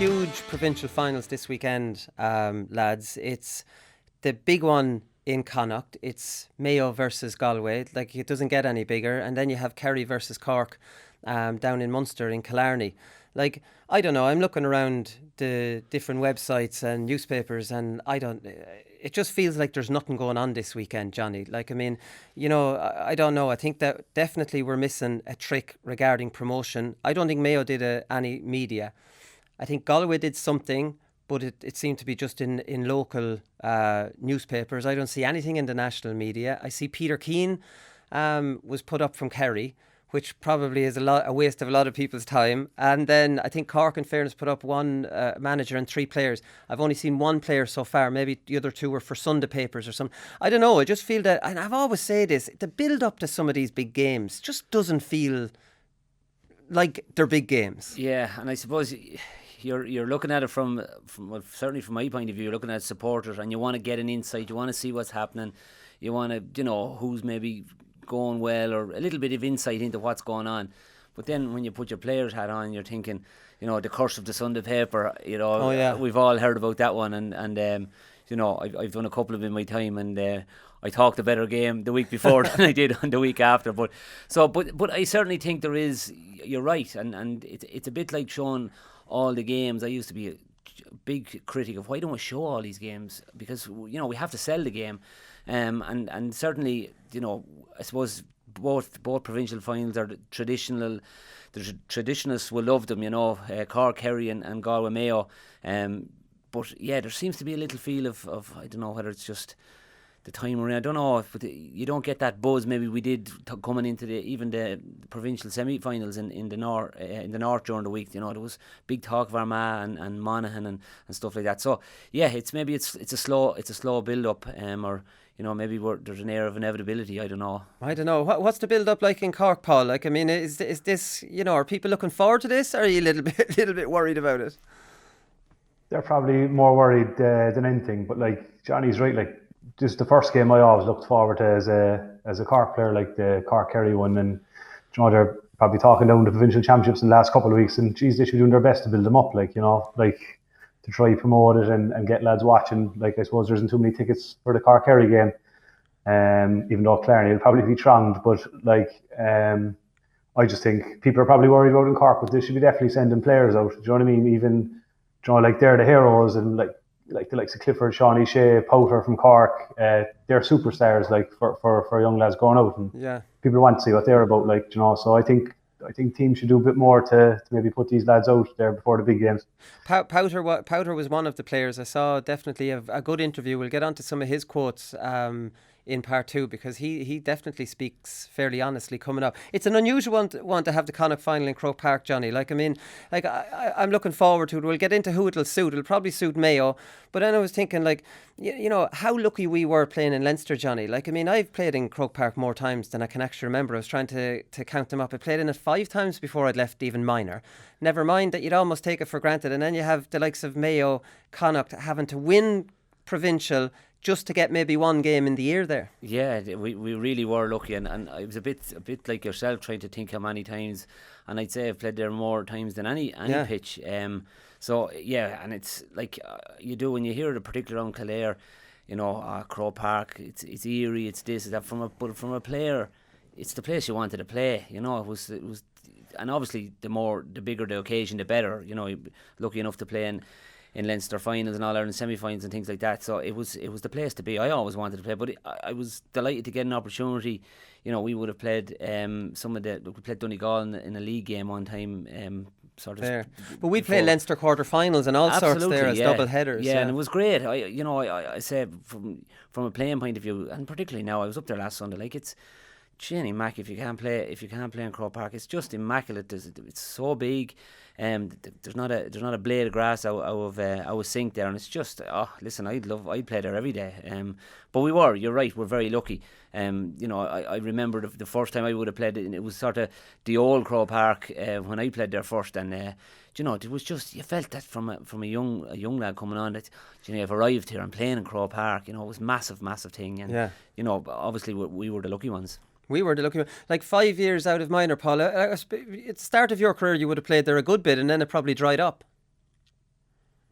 huge provincial finals this weekend, lads. It's the big one in Connacht. It's Mayo versus Galway. Like, it doesn't get any bigger. And then you have Kerry versus Cork down in Munster in Killarney. Like, I don't know, I'm looking around the different websites and newspapers, and it just feels like there's nothing going on this weekend, Johnny. Like, I mean, you know, I don't know. I think that definitely we're missing a trick regarding promotion. I don't think Mayo did any media. I think Galway did something, but it seemed to be just in local newspapers. I don't see anything in the national media. I see Peter Keane was put up from Kerry, which probably is a waste of a lot of people's time. And then I think Cork, in fairness, put up one manager and 3 players. I've only seen 1 player so far. Maybe the other 2 were for Sunday papers or something. I don't know. I just feel that, and I've always said this, the build up to some of these big games just doesn't feel like they're big games. Yeah, and I suppose you're looking at it from well, certainly from my point of view, you're looking at supporters, and you want to get an insight. You want to see what's happening. You want to, you know, who's maybe going well, or a little bit of insight into what's going on. But then when you put your player's hat on, you're thinking, you know, the curse of the Sunday paper, you know. Oh, yeah. We've all heard about that one, and you know, I've done a couple of in my time, and I talked a better game the week before than I did on the week after. But I certainly think there is, you're right, and it's a bit like showing all the games. I used to be a big critic of why don't we show all these games, because, you know, we have to sell the game. And certainly, you know, I suppose both provincial finals are traditional. The traditionalists will love them, you know, Cork, Kerry and Galway, Mayo. But yeah, there seems to be a little feel of I don't know whether it's just the time we're in. I don't know, but you don't get that buzz maybe we did coming into even the provincial semi-finals in the north during the week. You know, there was big talk of Armagh and Monaghan and stuff like that. So yeah, it's a slow build up, or, you know, maybe there's an air of inevitability. I don't know. What's the build up like in Cork, Paul? Like, I mean, is this, you know, are people looking forward to this, or are you a little bit worried about it? They're probably more worried than anything. But like Johnny's right, like, this is the first game I always looked forward to as a Cork player, like the Cork Kerry one, and, you know, they're probably talking down the provincial championships in the last couple of weeks, and geez, they should be doing their best to build them up, like, you know, like, to try promote it and get lads watching. Like, I suppose there isn't too many tickets for the Cork Kerry game, even though Killarney will probably be thronged, but like, I just think people are probably worried about in Cork, but they should be definitely sending players out. Do you know what I mean? Even, you know, like, they're the heroes, and like the likes of Clifford, Shawnee Shea, Powter from Cork, they're superstars, like, for young lads going out, and yeah, people want to see what they're about, like, you know. So I think teams should do a bit more to maybe put these lads out there before the big games. Powter was one of the players. I saw definitely a good interview. We'll get on to some of his quotes in part 2, because he definitely speaks fairly honestly coming up. It's an unusual one to have the Connacht final in Croke Park, Johnny. Like, I mean, like, I'm looking forward to it. We'll get into who it'll suit. It'll probably suit Mayo. But then I was thinking, like, you know, how lucky we were playing in Leinster, Johnny. Like, I mean, I've played in Croke Park more times than I can actually remember. I was trying to count them up. I played in it 5 times before I'd left even minor. Never mind that you'd almost take it for granted. And then you have the likes of Mayo, Connacht having to win provincial just to get maybe one game in the year there. Yeah, we really were lucky, and I was a bit like yourself, trying to think how many times, and I'd say I've played there more times than any pitch. So yeah, and it's like, you do when you hear the particular on Kildare, you know, Croke Park, it's eerie, it's this, that. But from a player, it's the place you wanted to play. You know, it was, and obviously the bigger the occasion, the better. You know, you're lucky enough to play in Leinster finals and All-Ireland semi-finals and things like that. So it was the place to be. I always wanted to play, but I was delighted to get an opportunity. You know, we would have played we played Donegal in a league game one time. Sort of there. But we played Leinster quarter-finals and all sorts there as double headers. Yeah, and it was great. I say from a playing point of view, and particularly now, I was up there last Sunday. Like, it's Jenny Mac, if you can't play in Croke Park, it's just immaculate. It's so big. There's not a blade of grass out of sink there, and it's just, listen, I'd play there every day. But you're right, we're very lucky. You know, I remember the first time I would have played it, and it was sort of the old Croke Park when I played there first, and you know, it was just, you felt that from a young lad coming on, that, you know, you've arrived here and playing in Croke Park. You know, it was massive thing, and you know, obviously we were the lucky ones. We were the lucky one. Like 5 years out of minor, Paul. At the start of your career, you would have played there a good bit, and then it probably dried up.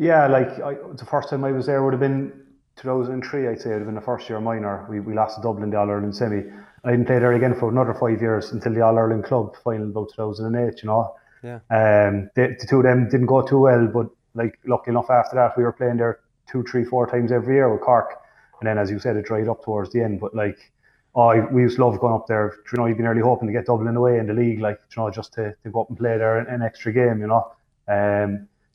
Yeah, like the first time I was there would have been 2003. I'd say it would have been the first year minor. We lost to Dublin the All Ireland semi. I didn't play there again for another 5 years until the All Ireland club final about 2008. Yeah. The two of them didn't go too well, but like lucky enough after that we were playing there 2, 3, 4 times every year with Cork, and then as you said it dried up towards the end. But like, we used to love going up there. You'd be nearly hoping to get Dublin away in the league, like just to go up and play there an extra game.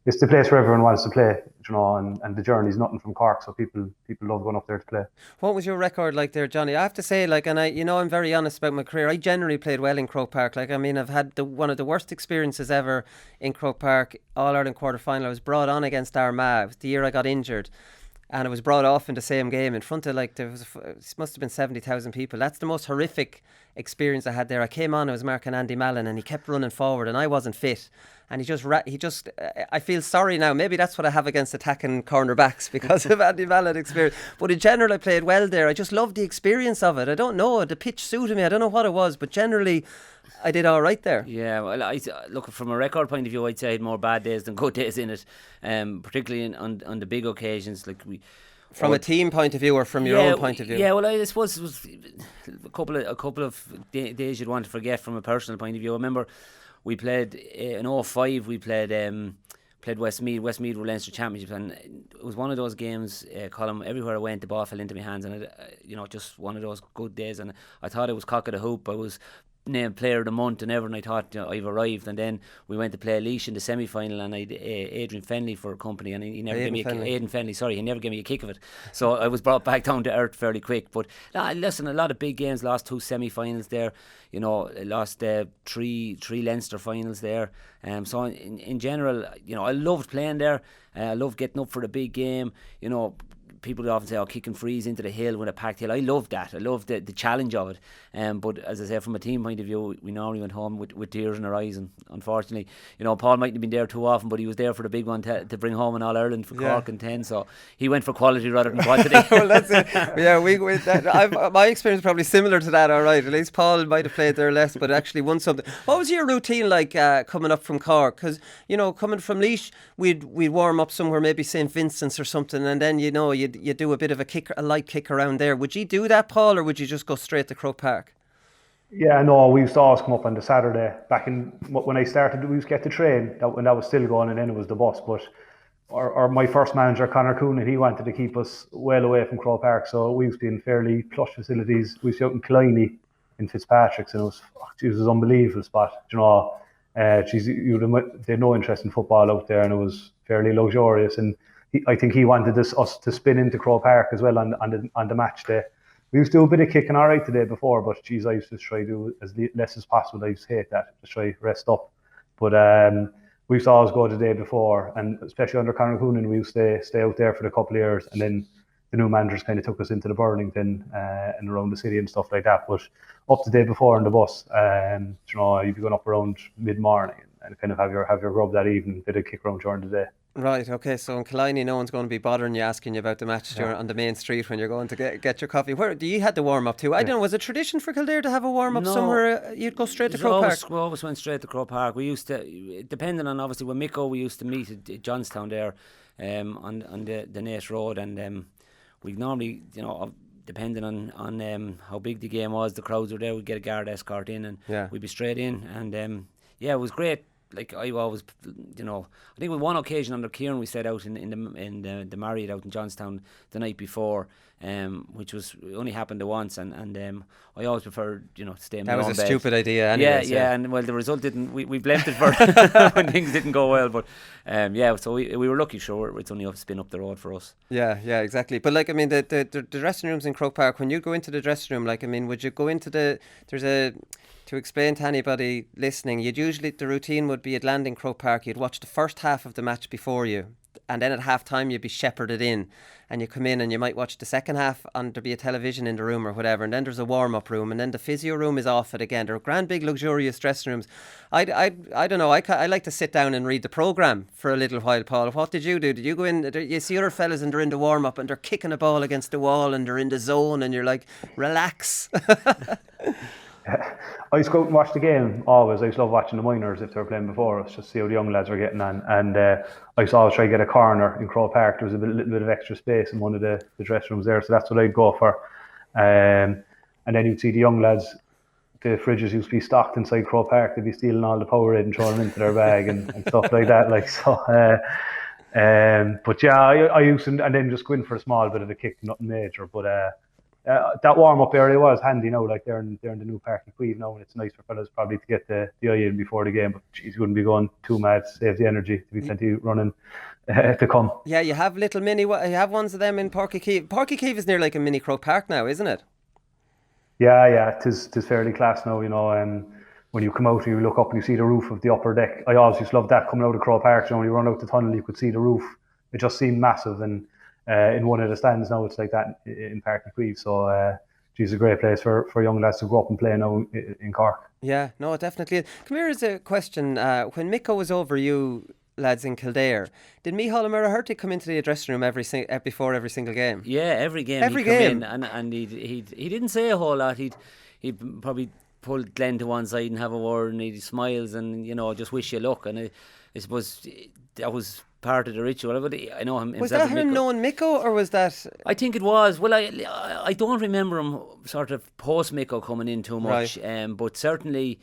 It's the place where everyone wants to play, and the journey's nothing from Cork, so people love going up there to play. What was your record like there, Johnny? I have to say, like, and I'm very honest about my career. I generally played well in Croke Park. Like, I mean, I've had one of the worst experiences ever in Croke Park. All Ireland quarter final. I was brought on against Armagh. It was the year I got injured, and I was brought off in the same game in front of it must have been 70,000 people. That's the most horrific experience I had there. I came on, I was marking Andy Mallon, and he kept running forward, and I wasn't fit. And I feel sorry now. Maybe that's what I have against attacking cornerbacks because of Andy Mallon experience. But in general, I played well there. I just loved the experience of it. I don't know, the pitch suited me. I don't know what it was, but generally, I did all right there. Yeah, well, look, from a record point of view, I'd say I had more bad days than good days in it, particularly on the big occasions. Like from a team point of view or from your own point of view? Yeah, well, I suppose it was a couple of days you'd want to forget from a personal point of view. I remember we played in 2005. We played Westmeath. Westmeath were Leinster Championships, and it was one of those games, Colin, everywhere I went the ball fell into my hands, and just one of those good days. And I thought it was cock of the hoop. I was named player of the month and everything. I thought I've arrived, and then we went to play Laois in the semi-final, and I had Adrian Fenley for company, and he never gave me Aidan Fenley, sorry, he never gave me a kick of it, so I was brought back down to earth fairly quick. But listen, a lot of big games, lost 2 semi-finals there, lost 3 Leinster finals there, so in general, I loved playing there. I loved getting up for the big game. People often say, kicking frees into the hill with a packed hill. I loved that. I loved the challenge of it. But as I say, from a team point of view, we normally went home with tears in our eyes. And unfortunately, Paul mightn't have been there too often, but he was there for the big one to bring home an All Ireland for Cork and 10. So he went for quality rather than quantity. Well, that's it. Yeah, my experience is probably similar to that. All right, at least Paul might have played there less, but actually won something. What was your routine like coming up from Cork? Because coming from Laois, we'd warm up somewhere, maybe St. Vincent's or something, and then you do a bit of a light kick around there. Would you do that, Paul, or would you just go straight to Croke Park? Yeah, no, we used to always come up on the Saturday. Back when I started, we used to get the train, when that was still going, and then it was the bus. But my first manager, Conor Coonan, he wanted to keep us well away from Croke Park, so we used to be in fairly plush facilities. We used to be out in Killarney in Fitzpatrick's, and it was an unbelievable spot. They had no interest in football out there, and it was fairly luxurious. And I think he wanted us to spin into Croke Park as well on the match day. We used to do a bit of kicking all right the day before, but I used to try to do as less as possible. I used to hate that, just try to rest up. But we used to always go the day before, and especially under Conor Coonan, we used to stay out there for a couple of years, and then the new managers kind of took us into the Burlington and around the city and stuff like that. But up the day before on the bus, you'd be going up around mid-morning and kind of have your grub that evening, bit of kick around during the day. Right, okay, so in Killarney no one's going to be bothering you, asking you about the match on the main street when you're going to get your coffee. Where do you had the warm up too? I don't know, was it tradition for Kildare to have a warm up somewhere? You'd go straight to Croke Park? We always went straight to Croke Park. We used to, depending on obviously when Micko, we used to meet at Johnstown there on the Naas Road, and we normally, depending on how big the game was, the crowds were there, we'd get a guard escort in, and we'd be straight in, and it was great. Like I always, I think with one occasion under Kieran we stayed out in the Marriott out in Johnstown the night before, which only happened once, and I always preferred to stay in my own bed. That was a stupid idea anyways. Yeah, and well the result didn't. We blamed it for when things didn't go well, but so we were lucky. Sure, it's only a spin up the road for us. Yeah, exactly. But like I mean, the dressing rooms in Croke Park. When you go into the dressing room, like I mean, would you go into to explain to anybody listening, the routine would be you'd land in Croke Park, you'd watch the first half of the match before you, and then at half time you'd be shepherded in, and you come in and you might watch the second half, and there'd be a television in the room or whatever, and then there's a warm-up room, and then the physio room is off it again. They're grand big luxurious dressing rooms. I don't know, I like to sit down and read the programme for a little while. Paul, what did you do? Did you go in, you see other fellas and they're in the warm-up and they're kicking a ball against the wall and they're in the zone and you're like, relax. I used to go out and watch the game always. I used to love watching the minors if they were playing before us, just see how the young lads were getting on. And I used to always try to get a corner in Croke Park. There was little bit of extra space in one of the dressing rooms there, so that's what I'd go for. And then you'd see the young lads, the fridges used to be stocked inside Croke Park. They'd be stealing all the Powerade and throwing them into their bag and stuff like that. Like so. But yeah, I used to, and then just go in for a small bit of a kick, nothing major. But that warm-up area was handy, like they're in the new Park and Queen now, and it's nice for fellas probably to get the eye in before the game. But geez, you wouldn't be going too mad, save the energy, to be plenty running to come. Yeah, you have little you have ones of them in Páirc Uí Chaoimh. Páirc Uí Chaoimh is near like a mini Croke Park now, isn't it? Yeah, tis fairly class now, and when you come out and you look up and you see the roof of the upper deck, I always just loved that coming out of Croke Park. When you run out the tunnel, you could see the roof. It just seemed massive, and in one of the stands now, it's like that in Páirc Uí Chaoimh. So, it's a great place for young lads to grow up and play now in Cork. Yeah, no, definitely. Come here, is a question. When Micko was over you lads in Kildare, did Micheál O'Meara come into the dressing room before every single game? Yeah, every game. He'd come in and he didn't say a whole lot. He'd probably pull Glenn to one side and have a word, and he smiles and just wish you luck. And I suppose that was part of the ritual. But I know him. Was that him knowing Micko, or was that? I think it was. Well, I don't remember him sort of post Micko coming in too much. Right. But certainly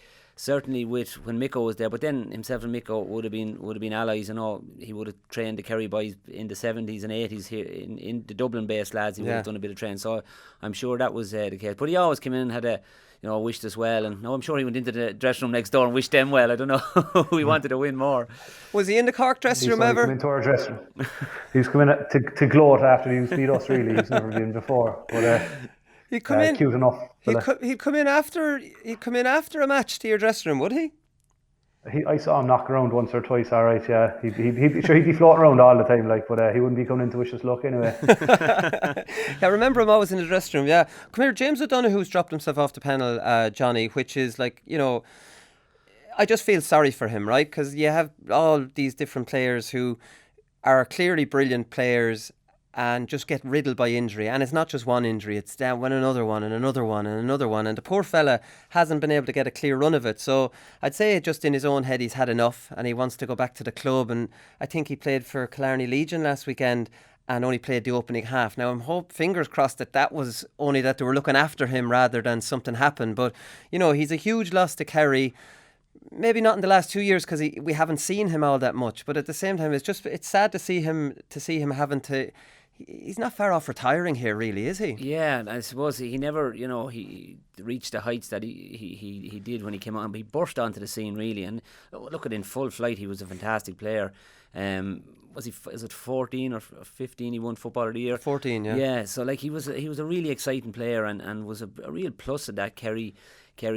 with when Micko was there. But then himself and Micko would have been allies. He would have trained the Kerry boys in the 70s and 80s here in the Dublin based lads. He would have done a bit of training. So I'm sure that was the case. But he always came in and had wished us well, and I'm sure he went into the dressing room next door and wished them well. I don't know. We wanted to win more. Was he in the Cork dressing room ever? He came into our dressing room. He was coming to gloat after he was beat us. Really, he's never been before. But he'd come in. Cute enough. He'd come in after a match to your dressing room, would he? I saw him knock around once or twice. All right, yeah. He'd be floating around all the time, but he wouldn't be coming in to wish us luck anyway. I remember him always in the dressing room. Yeah, come here, James O'Donoghue's dropped himself off the panel, Johnny, which is like I just feel sorry for him, right? Because you have all these different players who are clearly brilliant players and just get riddled by injury, and it's not just one injury, it's down when another one and another one and another one, and the poor fella hasn't been able to get a clear run of it. So I'd say just in his own head he's had enough and he wants to go back to the club. And I think he played for Killarney Legion last weekend and only played the opening half. Now I'm fingers crossed that was only that they were looking after him rather than something happened. But he's a huge loss to Kerry. Maybe not in the last 2 years because we haven't seen him all that much, but at the same time it's sad to see him having to. He's not far off retiring here, really, is he? Yeah, and I suppose he never, he reached the heights that he did when he came on. He burst onto the scene, really, and look at in full flight. He was a fantastic player. Is it 14 or 15? He won Footballer of the Year. 14, yeah. Yeah, so like he was a really exciting player and was a real plus of that Kerry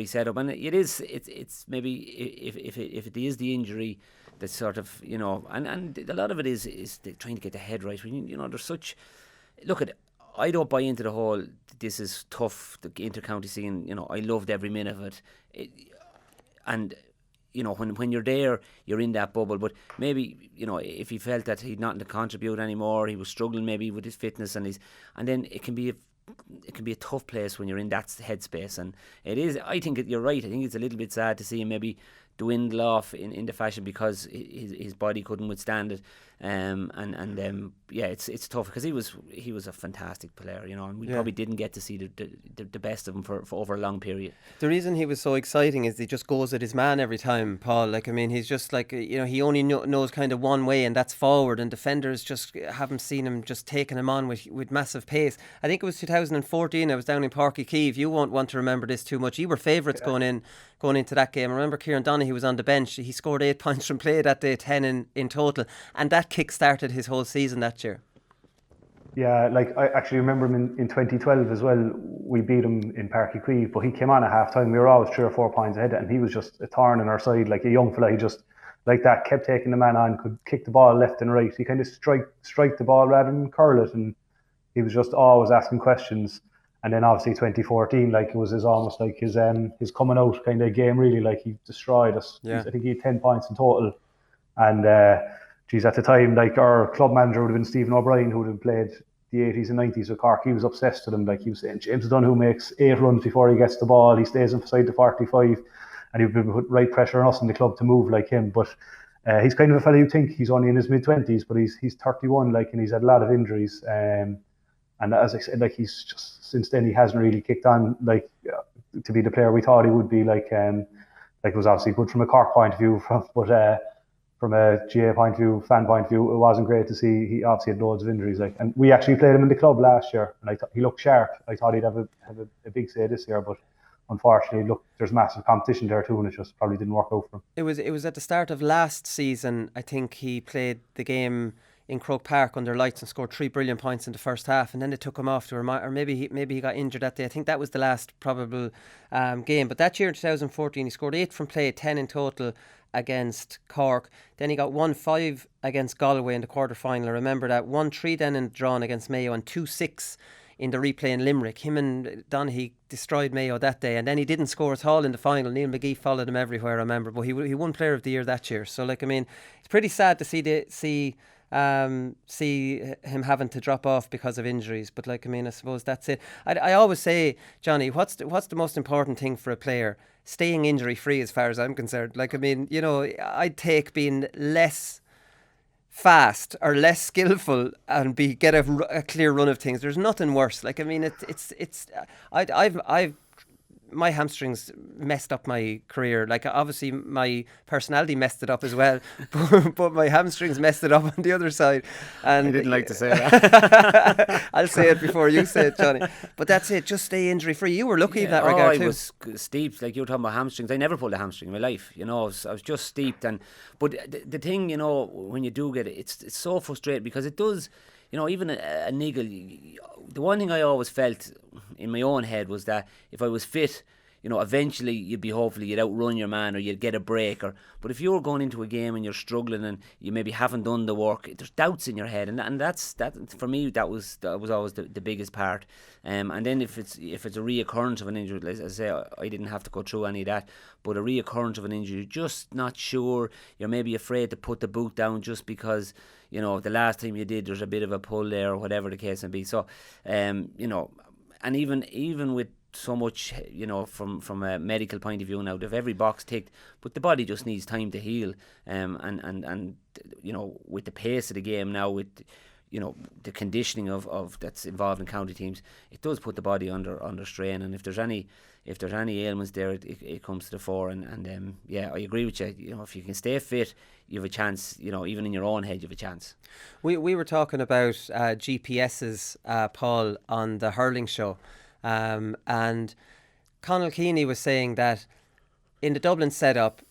setup. And it's maybe if it is the injury. That sort of, and a lot of it is trying to get the head right. There's such. Look at, I don't buy into the whole. This is tough. The inter-county scene. I loved every minute of it. And when you're there, you're in that bubble. But maybe if he felt that he'd nothing to contribute anymore, he was struggling maybe with his fitness and then it can be a tough place when you're in that headspace. And it is. I think you're right. I think it's a little bit sad to see him maybe dwindle off in the fashion because his body couldn't withstand it, it's tough because he was a fantastic player, and we probably didn't get to see the best of him for over a long period. The reason he was so exciting is he just goes at his man every time, Paul. Like, I mean, he's just like, he only knows kind of one way, and that's forward, and defenders just haven't seen him just taking him on with massive pace. I think it was 2014, I was down in Páirc Uí Chaoimh. You won't want to remember this too much. You were favourites going into that game. I remember Kieran Donaghy was on the bench. He scored 8 points from play that day, 10 in total, and that kick-started his whole season that year. Yeah, like I actually remember him in 2012 as well. We beat him in Páirc Uí Chaoimh, but he came on at half time. We were always 3 or 4 points ahead, and he was just a thorn in our side, like a young fella. He just, like that, kept taking the man on, could kick the ball left and right. He kind of strike the ball rather than curl it, and he was just always asking questions. And then obviously 2014, like it was almost like his coming out kind of game, really. Like he destroyed us. Yeah. I think he had 10 points in total. And at the time, like our club manager would have been Stephen O'Brien, who would have played the 80s and 90s with Cork, he was obsessed with him. Like he was saying, James Dunne makes 8 runs before he gets the ball, he stays inside the 45, and he would put right pressure on us in the club to move like him. But he's kind of a fella you think he's only in his mid-20s, but he's 31, like, and he's had a lot of injuries. And as I said, like, he's just, since then he hasn't really kicked on, like, to be the player we thought he would be. Like it was obviously good from a Cork point of view, but from a GA point of view, fan point of view, it wasn't great to see. He obviously had loads of injuries. Like, and we actually played him in the club last year, and I thought he looked sharp. I thought he'd have a big say this year, but unfortunately, look, there's massive competition there too, and it just probably didn't work out for him. It was at the start of last season. I think he played the game in Croke Park under lights and scored 3 brilliant points in the first half, and then they took him off to or maybe he got injured that day. I think that was the last probable game. But that year in 2014, he scored 8 from play, 10 in total against Cork. Then he got 1-5 against Galway in the quarter-final. I remember that. 1-3 then in the drawn against Mayo, and 2-6 in the replay in Limerick. Him and Donaghy destroyed Mayo that day, and then he didn't score at all in the final. Neil McGee followed him everywhere, I remember, but he won Player of the Year that year. So, like, I mean, it's pretty sad to see him having to drop off because of injuries. But, like, I mean, I suppose that's it. I always say, Johnny, what's the most important thing for a player? Staying injury free, as far as I'm concerned. Like, I mean, you know, I'd take being less fast or less skillful and get a clear run of things. There's nothing worse. Like, I mean, I've my hamstrings messed up my career. Like, obviously my personality messed it up as well, but my hamstrings messed it up on the other side. And I didn't like to say that. I'll say it before you say it, Johnny. But that's it. Just stay injury free. You were lucky in that regard too. I was steeped. Like, you were talking about hamstrings. I never pulled a hamstring in my life. You know, I was just steeped. But the thing, you know, when you do get it, it's so frustrating, because it does. You know, even a niggle. The one thing I always felt in my own head was that if I was fit, you know, eventually you'd outrun your man, or you'd get a break. But if you're going into a game and you're struggling and you maybe haven't done the work, there's doubts in your head, and that's for me. That was always the biggest part. And then if it's a reoccurrence of an injury, as I say, I didn't have to go through any of that, but a reoccurrence of an injury, you're just not sure. You're maybe afraid to put the boot down just because, you know, the last time you did, there's a bit of a pull there, or whatever the case may be. So, you know, and even with so much, you know, from a medical point of view now, they've every box ticked, but the body just needs time to heal. And you know, with the pace of the game now, with, you know, the conditioning of that's involved in county teams, it does put the body under strain. And if there's any ailments there, it comes to the fore. And yeah, I agree with you. You know, if you can stay fit, you have a chance. You know, even in your own head, you have a chance. We were talking about GPSs, Paul, on the hurling show. And Conal Keaney was saying that in the Dublin setup,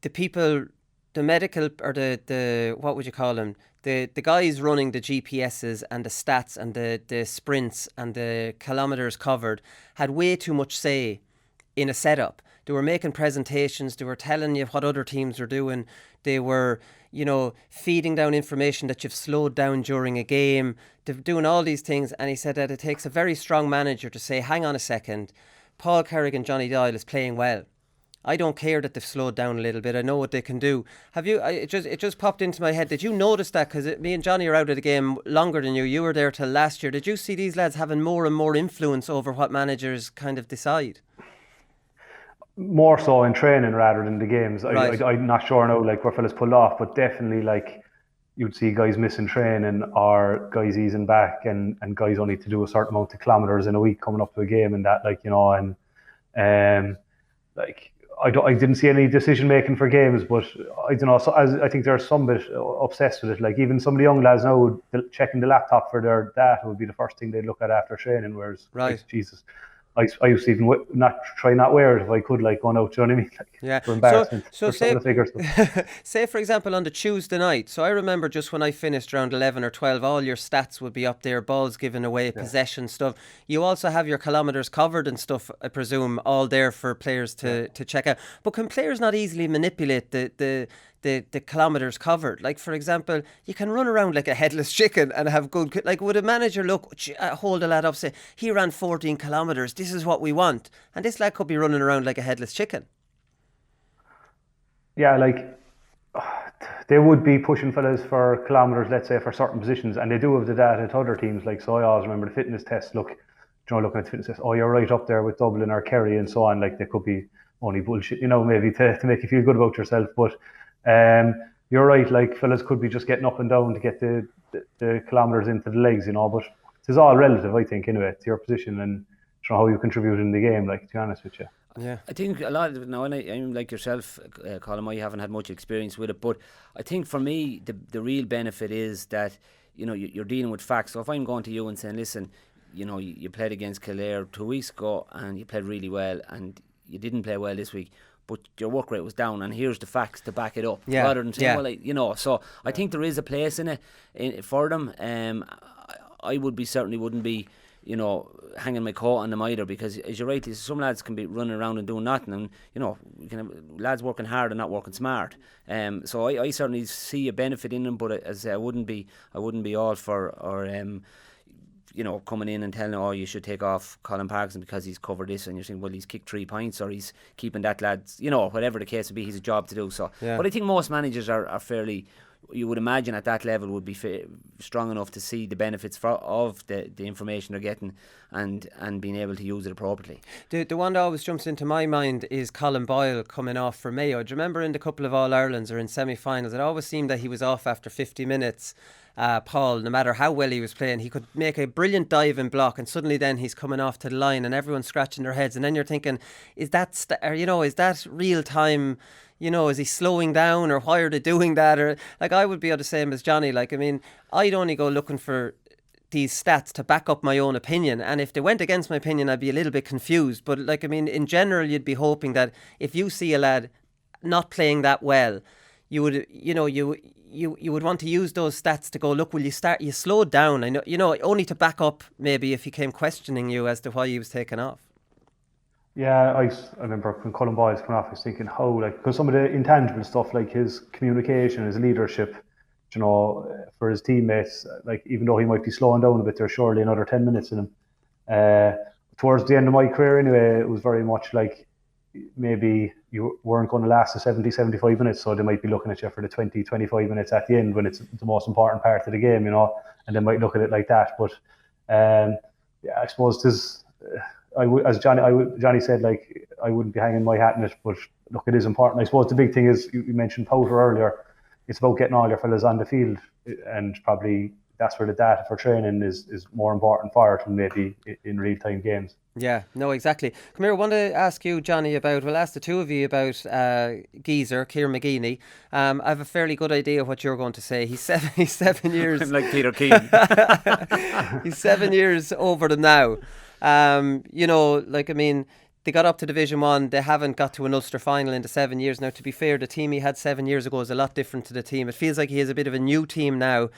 the medical, or the what would you call them, the guys running the GPSs and the stats and the sprints and the kilometres covered had way too much say in a setup. They were making presentations, they were telling you what other teams were doing, they were, you know, feeding down information that you've slowed down during a game. They're doing all these things, and he said that it takes a very strong manager to say, hang on a second, Paul Kerrigan, Johnny Doyle is playing well. I don't care that they've slowed down a little bit. I know what they can do. Have you? It just popped into my head. Did you notice that? Because me and Johnny are out of the game longer than you. You were there till last year. Did you see these lads having more and more influence over what managers kind of decide? More so in training rather than the games. Right. I'm not sure now, like, where fellas pull off, but definitely, like, you'd see guys missing training, or guys easing back, and guys only to do a certain amount of kilometres in a week coming up to a game, and that, like, you know, and like, I didn't see any decision making for games, but I don't know. So I think there's some bit obsessed with it. Like, even some of the young lads now, checking the laptop for their data would be the first thing they'd look at after training. Whereas, right, like, Jesus, I used to even not wear it if I could, like, going out. Do you know what I mean? Like, yeah. For embarrassment. So say for example on the Tuesday night. So I remember just when I finished around 11 or 12, all your stats would be up there, balls given away, possession stuff. You also have your kilometres covered and stuff, I presume, all there for players to check out. But can players not easily manipulate the kilometres covered? Like, for example, you can run around like a headless chicken and have good, like, would a manager hold a lad up, say, he ran 14 kilometres, this is what we want, and this lad could be running around like a headless chicken? Yeah, like, they would be pushing fellas for kilometres, let's say, for certain positions, and they do have the data to other teams. Like, so I always remember the fitness tests. Looking at the fitness tests, you're right up there with Dublin or Kerry and so on. Like, they could be only bullshit, maybe to make you feel good about yourself. But you're right, like, fellas could be just getting up and down to get the kilometres into the legs, but it's all relative, I think, anyway, to your position and how you contribute in the game, like, to be honest with you. Yeah, I think a lot of it now, and I'm like yourself, Colin, I haven't had much experience with it, but I think for me the real benefit is that you're dealing with facts. So if I'm going to you and saying, listen, you played against Kildare 2 weeks ago and you played really well, and you didn't play well this week, but your work rate was down, and here's the facts to back it up, rather than saying, so I think there is a place in it for them. I certainly wouldn't be hanging my coat on them either, because as you're right, some lads can be running around and doing nothing, and we can have lads working hard and not working smart. So I certainly see a benefit in them, but as I wouldn't be all for coming in and telling you should take off Colin Parkinson because he's covered this, and you're saying, well, he's kicked 3 points, or he's keeping that lad, whatever the case would be, he's a job to do. So, but I think most managers are fairly, you would imagine at that level, would be strong enough to see the benefits of the information they're getting and being able to use it appropriately. The one that always jumps into my mind is Colin Boyle coming off for Mayo. Do you remember in the couple of All-Irelands or in semi-finals, it always seemed that he was off after 50 minutes. Paul, no matter how well he was playing, he could make a brilliant dive and block, and suddenly then he's coming off to the line and everyone's scratching their heads, and then you're thinking, is that is that real time? Is he slowing down, or why are they doing that? Or, like, I would be the same as Johnny. Like, I mean, I'd only go looking for these stats to back up my own opinion, and if they went against my opinion, I'd be a little bit confused. But, like, I mean, in general, you'd be hoping that if you see a lad not playing that well, you would, you would want to use those stats to go, look, will you slowed down? I know, only to back up maybe if he came questioning you as to why he was taken off. Yeah, I remember when Colin Boyle's coming off, I was thinking because some of the intangible stuff, like his communication, his leadership, for his teammates, like, even though he might be slowing down a bit, there's surely another 10 minutes in him. Towards the end of my career anyway, it was very much like maybe you weren't going to last the 70, 75 minutes, so they might be looking at you for the 20, 25 minutes at the end when it's the most important part of the game, and they might look at it like that. But I suppose this... as Johnny said, like, I wouldn't be hanging my hat in it, but look, it is important. I suppose the big thing is, you mentioned Powder earlier, it's about getting all your fellas on the field, and probably that's where the data for training is more important for it than maybe in real-time games. Yeah, no, exactly. Come here, I want to ask you, Johnny, ask the two of you about Geezer, Kieran McGeeney. I have a fairly good idea of what you're going to say. He's 7 years... I'm like Peter Keane. He's 7 years over them now. They got up to Division 1. They haven't got to an Ulster final in the 7 years. Now, to be fair, the team he had 7 years ago is a lot different to the team. It feels like he has a bit of a new team now.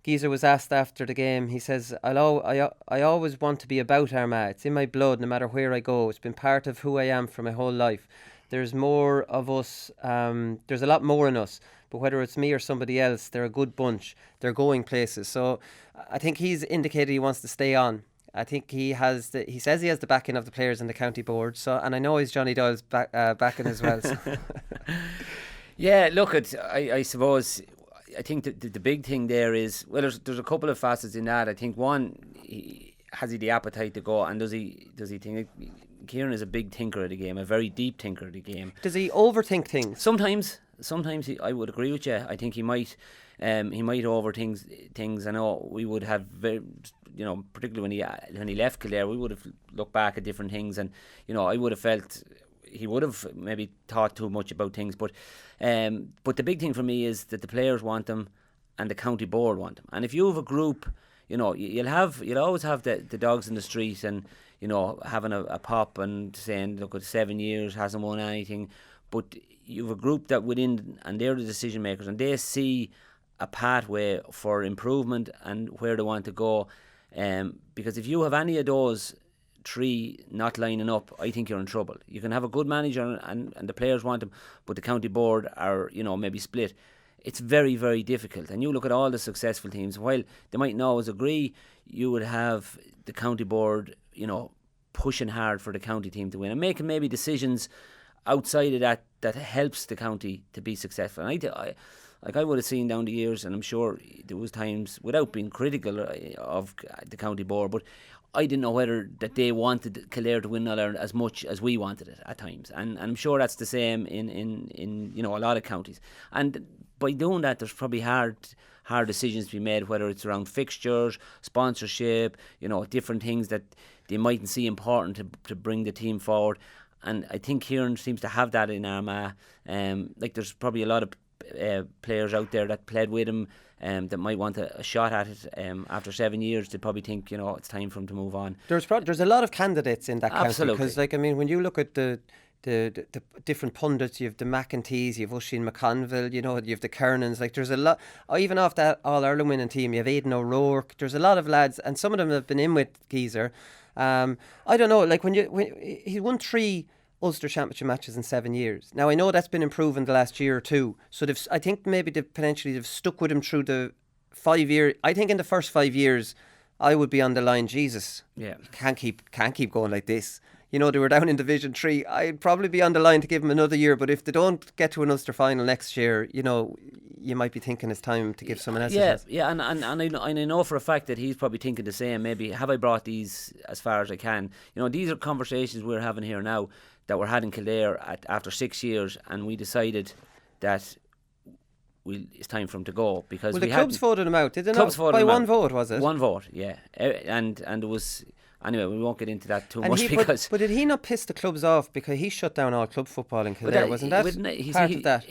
Geezer was asked after the game. He says, I always want to be about Armagh. It's in my blood no matter where I go. It's been part of who I am for my whole life. There's more of us. There's a lot more in us. But whether it's me or somebody else, they're a good bunch. They're going places. So I think he's indicated he wants to stay on. I think he says he has the backing of the players and the county board. So, and I know he's Johnny Doyle's backing as well. So. Yeah, look, I suppose, I think the big thing there is, well, there's a couple of facets in that. I think one, has he the appetite to go, and does he think... Kieran is a big thinker of the game, a very deep thinker of the game. Does he overthink things? Sometimes I would agree with you. I think he might overthink things. I know we would have very, particularly when he left Kildare, we would have looked back at different things, and I would have felt he would have maybe thought too much about things. But the big thing for me is that the players want him and the county board want him. And if you have a group, you'll always have the dogs in the street and having a pop and saying, look, at 7 years hasn't won anything. But you have a group that within, and they're the decision makers, and they see a pathway for improvement and where they want to go. Because if you have any of those three not lining up, I think you're in trouble. You can have a good manager and the players want him, but the county board are, maybe split. It's very, very difficult. And you look at all the successful teams, while they might not always agree, you would have the county board, pushing hard for the county team to win and making maybe decisions outside of that, that helps the county to be successful. And I would have seen down the years, and I'm sure there was times, without being critical of the county board, but I didn't know whether that they wanted Kildare to win All-Ireland as much as we wanted it at times, and I'm sure that's the same in a lot of counties. And by doing that, there's probably hard decisions to be made, whether it's around fixtures, sponsorship, different things that they mightn't see important to bring the team forward. And I think Kieran seems to have that in Armagh. There's probably a lot of players out there that played with him that might want a shot at it after 7 years. They probably think it's time for him to move on. There's a lot of candidates in that county. Absolutely. Because when you look at the different pundits, you have the McEntees, you have Oisin McConville, you have the Kernans. There's a lot. Even off that All-Ireland winning team, you have Aidan O'Rourke. There's a lot of lads, and some of them have been in with Geezer. I don't know. When he won 3 Ulster Championship matches in 7 years. Now I know that's been improving the last year or two. So I think maybe they've stuck with him through the 5 year. I think in the first 5 years, I would be on the line. Jesus, can't keep going like this. They were down in Division 3. I'd probably be on the line to give them another year. But if they don't get to an Ulster final next year, you might be thinking it's time to give someone else a chance. Yeah, and I know for a fact that he's probably thinking the same. Maybe, have I brought these as far as I can? These are conversations we're having here now that were had in Kildare after 6 years, and we decided that it's time for him to go, because the clubs voted him out, did they not? By one vote, was it? One vote, yeah. And there was... Anyway, we won't get into that too much because... But did he not piss the clubs off because he shut down all club football in Kildare? Wasn't that part of that?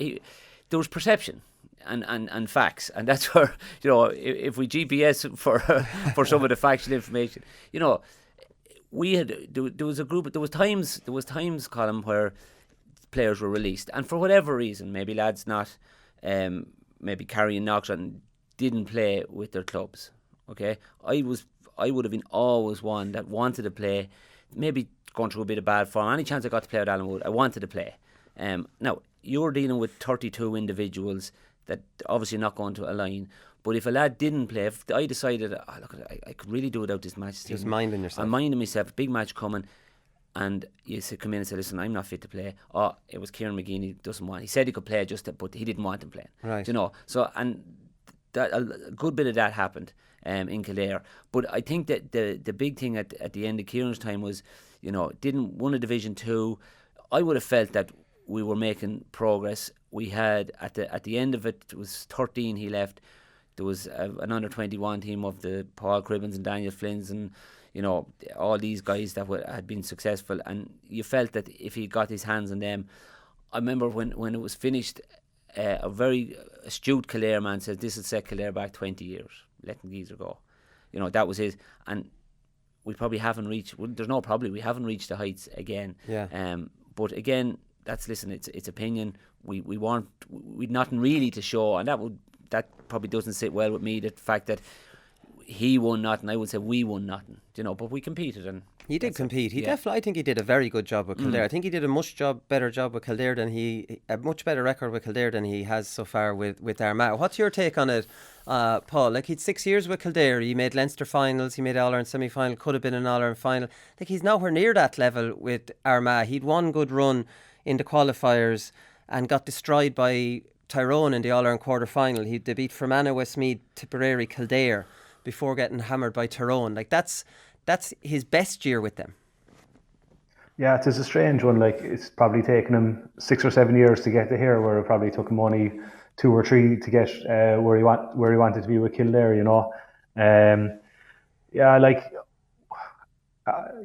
There was perception and facts, and that's where, if we GPS for some of the factual information, there was times, Colin, where players were released, and for whatever reason, maybe lads not maybe carrying knocks on, didn't play with their clubs. Okay, I would have been always one that wanted to play, maybe going through a bit of bad form. Any chance I got to play with Alan Wood, I wanted to play. Now, you're dealing with 32 individuals that obviously not going to align. But if a lad didn't play, if I decided, I could really do without this match. Just minding yourself. I'm minding myself, big match coming, and you come in and say, listen, I'm not fit to play. Oh, it was Kieran McGeeney doesn't want. He said he could play but he didn't want him playing. Right. So, and that, a good bit of that happened in Kildare. But I think that the big thing at the end of Kieran's time was, didn't won a Division 2. I would have felt that we were making progress. We had at the end of it was 13 he left. There was an under-21 team of the Paul Cribbins and Daniel Flynns and all these guys that had been successful, and you felt that if he got his hands on them. I remember when it was finished, a very astute Kildare man said, this will set Kildare back 20 years, letting Geezer go. That was his, and we probably haven't reached, we haven't reached the heights again. Yeah. But again, it's opinion. We'd nothing really to show, and that probably doesn't sit well with me, the fact that he won nothing. I would say we won nothing, but we competed. And he did compete. He definitely, I think he did a very good job with Kildare. I think he did a much better job with Kildare than a much better record with Kildare than he has so far with Armagh. What's your take on it, Paul? He'd 6 years with Kildare. He made Leinster finals. He made All-Ireland semi-final. Could have been an All-Ireland final. He's nowhere near that level with Armagh. He'd one good run in the qualifiers and got destroyed by Tyrone in the All-Ireland quarter-final. They beat Fermanagh, Westmeath, Tipperary, Kildare before getting hammered by Tyrone. That's his best year with them. Yeah, it is a strange one. It's probably taken him 6 or 7 years to get to here, where it probably took him only 2 or 3 to get where he wanted to be with Kildare.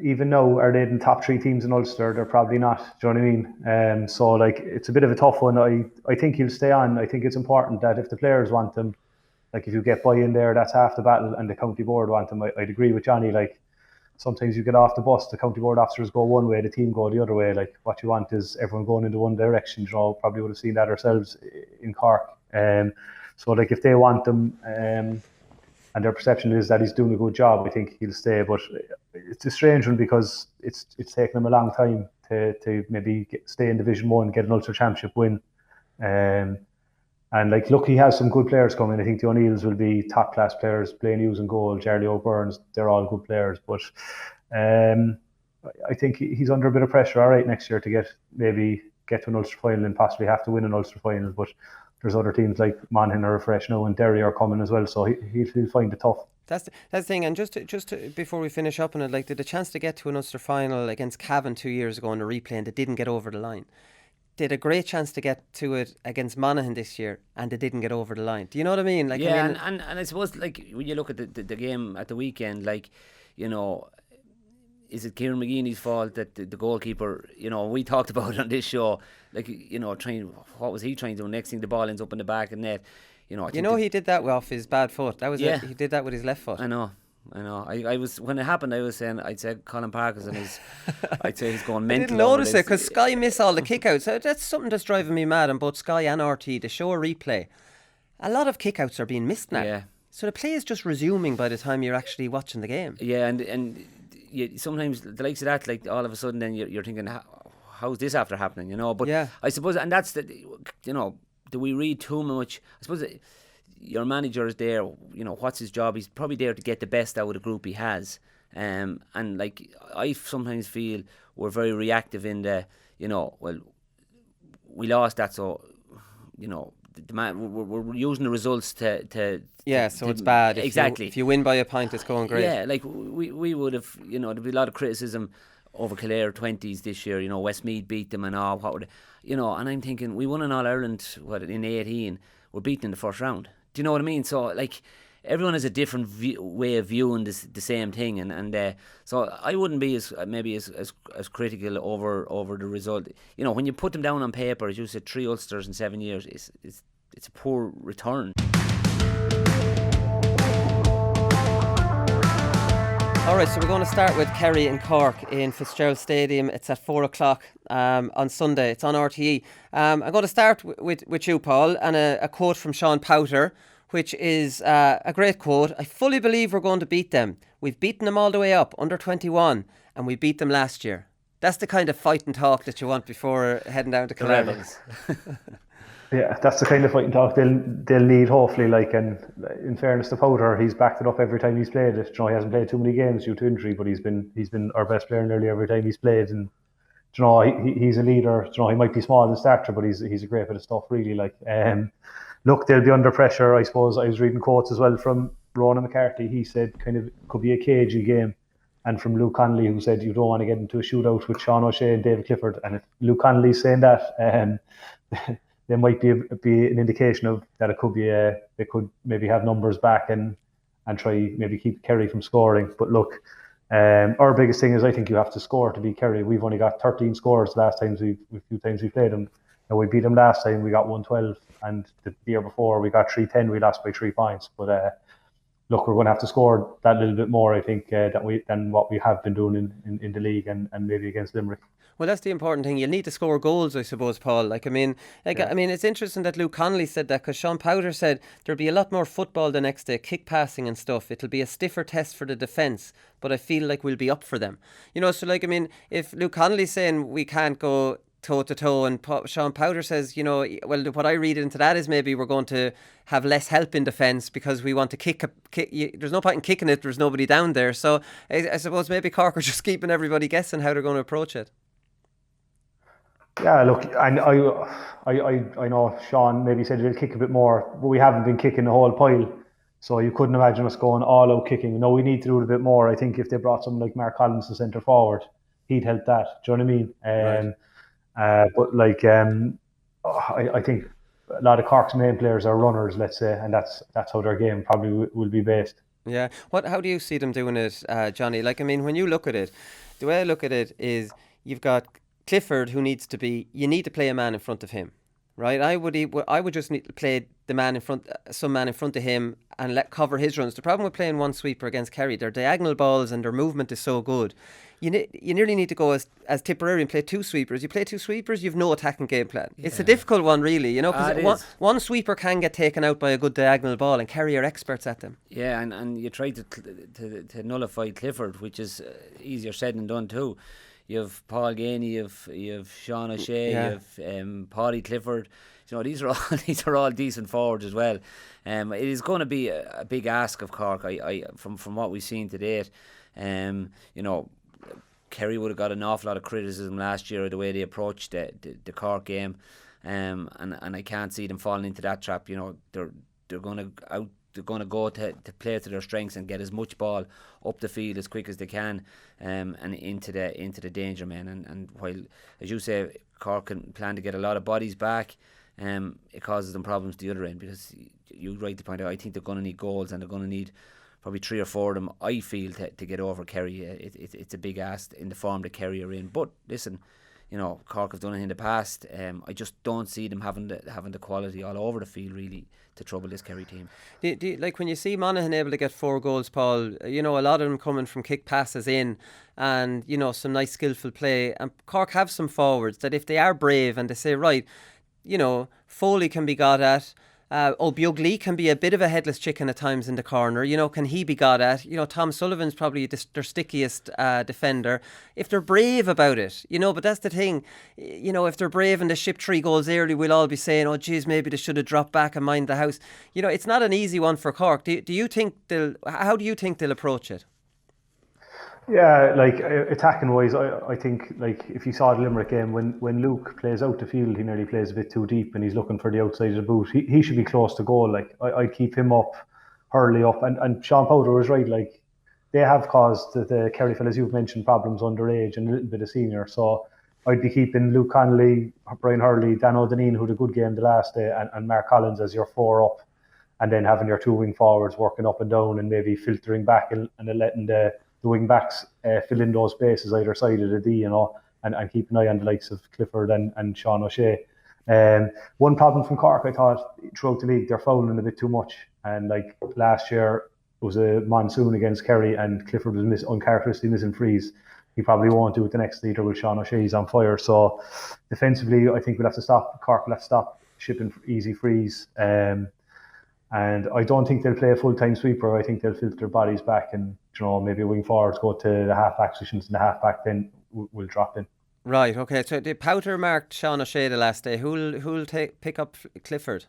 Even now, are they in the top 3 teams in Ulster? They're probably not. Do you know what I mean? So it's a bit of a tough one. I think he'll stay on. I think it's important that if the players want him, if you get buy-in there, that's half the battle, and the county board want him. I'd agree with Johnny. Sometimes you get off the bus, the county board officers go one way, the team go the other way. What you want is everyone going into one direction. Probably would have seen that ourselves in Cork. So if they want them, and their perception is that he's doing a good job, I think he'll stay. But it's a strange one because it's taken him a long time to maybe stay in Division 1, get an Ulster Championship win. And look, he has some good players coming. I think the O'Neills will be top class players. Blaine Hughes and goal, Charlie O'Byrne, they're all good players. But I think he's under a bit of pressure, all right, next year to get maybe get to an Ulster final and possibly have to win an Ulster final. But there's other teams like Monaghan are fresh now and Derry are coming as well, so he'll find it tough. That's the thing. And just to, before we finish up on it, like, did a chance to get to an Ulster final against Cavan 2 years ago in a replay, and they didn't get over the line. Did a great chance to get to it against Monaghan this year, and they didn't get over the line. Do you know what I mean? Like, yeah, I mean, and I suppose, like, when you look at the game at the weekend, like, you know, is it Kieran McGeeney's fault that the goalkeeper, you know, we talked about it on this show, like, you know, what was he trying to do? Next thing, the ball ends up in the back of the net. You know, he did that off his bad foot. That was he did that with his left foot. I know. I was, when it happened, I was saying, I'd say Colin Parker's and I'd say he's going mental. I didn't notice it because Sky miss all the kickouts. That's something that's driving me mad on both Sky and RT. To show a replay, a lot of kickouts are being missed now. Yeah. So the play is just resuming by the time you're actually watching the game. Yeah, and sometimes the likes of that, like, all of a sudden then you're thinking, how's this after happening, you know? But yeah. I suppose, and that's you know, do we read too much? I suppose your manager is there, you know, what's his job? He's probably there to get the best out of the group he has. And like, I sometimes feel we're very reactive in the, you know, well, we lost that, so, you know, we're using the results to so it's bad. Exactly. If you win by a pint, it's going great. Yeah, like we would have, you know, there'd be a lot of criticism over Kildare 20s this year. You know, Westmeath beat them and all. What would, you know? And I'm thinking, we won an All Ireland in 18. We're beaten in the first round. Do you know what I mean? So, like, everyone has a different way of viewing the same thing, and so I wouldn't be as critical over the result. You know, when you put them down on paper, as you said, 3 Ulsters in 7 years, it's a poor return. Alright, so we're going to start with Kerry and Cork in Fitzgerald Stadium. It's at 4 o'clock on Sunday. It's on RTE. I'm going to start with you, Paul, and a quote from Sean Powter, which is a great quote. I fully believe we're going to beat them. We've beaten them all the way up, under 21, and we beat them last year. That's the kind of fight and talk that you want before heading down to Killarney. Yeah, that's the kind of fighting talk they'll need, hopefully. Like, and in fairness to Powder, he's backed it up every time he's played it. You know, he hasn't played too many games due to injury, but he's been our best player nearly every time he's played. And you know, he's a leader. You know, he might be small in stature, but he's a great bit of stuff, really. Like, look, they'll be under pressure. I suppose I was reading quotes as well from Ronan McCarthy. He said kind of could be a cagey game, and from Luke Connolly, who said you don't want to get into a shootout with Sean O'Shea and David Clifford. And if Luke Connolly's saying that, there might be an indication of that it could be they could maybe have numbers back and try maybe keep Kerry from scoring. But look, our biggest thing is I think you have to score to beat Kerry. We've only got 13 scores last times few times we played them. And we beat them last time, we got 112, and the year before we got 310, we lost by 3 points. But look, we're going to have to score that little bit more, I think, than what we have been doing in the league and maybe against Limerick. Well, that's the important thing. You'll need to score goals, I suppose, Paul. I mean, it's interesting that Luke Connolly said that, because Sean Powder said there'll be a lot more football the next day, kick passing and stuff. It'll be a stiffer test for the defence, but I feel like we'll be up for them. You know, so like, I mean, if Luke Connolly's saying we can't go toe-to-toe, and Sean Powder says, you know, well, what I read into that is maybe we're going to have less help in defence because we want to kick. There's no point in kicking it, there's nobody down there. So I suppose maybe Cork are just keeping everybody guessing how they're going to approach it. Yeah, look, I know Sean maybe said he'll kick a bit more, but we haven't been kicking the whole pile, so you couldn't imagine us going all out kicking. No, we need to do it a bit more. I think if they brought someone like Mark Collins to centre forward, he'd help that. Do you know what I mean? Right. But like, I think a lot of Cork's main players are runners, let's say, and that's how their game probably will be based. Yeah. How do you see them doing it, Johnny? Like, I mean, when you look at it, the way I look at it is you've got Clifford, who you need to play a man in front of him, right? I would just need to play some man in front of him and let cover his runs. The problem with playing one sweeper against Kerry, their diagonal balls and their movement is so good. You nearly need to go as Tipperary and play 2 sweepers. You play 2 sweepers, you've no attacking game plan. Yeah. It's a difficult one, really, you know, because one sweeper can get taken out by a good diagonal ball, and Kerry are experts at them. Yeah, and you try to nullify Clifford, which is easier said than done too. You have Paul Ganey, you have Sean O'Shea, you have Paulie Clifford. You know, these are all decent forwards as well. It is going to be a big ask of Cork. I from what we've seen to date. You know, Kerry would have got an awful lot of criticism last year of the way they approached the Cork game, and I can't see them falling into that trap. You know, they're going to go to play to their strengths and get as much ball up the field as quick as they can, and into the danger men. And while, as you say, Cork can plan to get a lot of bodies back, it causes them problems the other end, because you rightly point out, I think they're going to need goals, and they're going to need probably 3 or 4 of them, I feel, to get over Kerry. It's a big ask in the form that Kerry are in. But listen, you know, Cork have done it in the past. I just don't see them having the quality all over the field really to trouble this Kerry team. Do you, like when you see Monaghan able to get 4 goals, Paul, you know, a lot of them coming from kick passes in, and you know, some nice skillful play. And Cork have some forwards that, if they are brave and they say, right, you know, Foley can be got at. O'Buglee can be a bit of a headless chicken at times in the corner. You know, can he be got at? You know, Tom Sullivan's probably their stickiest defender. If they're brave about it, you know, but that's the thing. You know, if they're brave and they ship 3 goals early, we'll all be saying, oh, geez, maybe they should have dropped back and mind the house. You know, it's not an easy one for Cork. Do you think how do you think they'll approach it? Yeah, like attacking wise, I think, like, if you saw the Limerick game, when Luke plays out the field, he nearly plays a bit too deep and he's looking for the outside of the boot. He should be close to goal. Like, I'd keep him up, Hurley up, and Sean Powder was right. Like, they have caused the Kerry fellas you've mentioned problems underage and a little bit of senior. So I'd be keeping Luke Connolly, Brian Hurley, Dan O'Deneen, who had a good game the last day, and Mark Collins as your 4 up, and then having your 2 wing forwards working up and down and maybe filtering back and then letting the wing backs fill in those spaces either side of the D, you know, and keep an eye on the likes of Clifford and Sean O'Shea. One problem from Cork, I thought, throughout the league, they're fouling a bit too much. And like last year, it was a monsoon against Kerry, and Clifford was uncharacteristically missing frees. He probably won't do it the next leader with Sean O'Shea. He's on fire. So defensively, I think Cork will have to stop shipping easy frees. And I don't think they'll play a full-time sweeper. I think they'll filter their bodies back, and, you know, maybe wing forwards go to the half-back positions, and the half-back then will drop in. Right, okay. So the Powder marked Sean O'Shea the last day. Who'll pick up Clifford?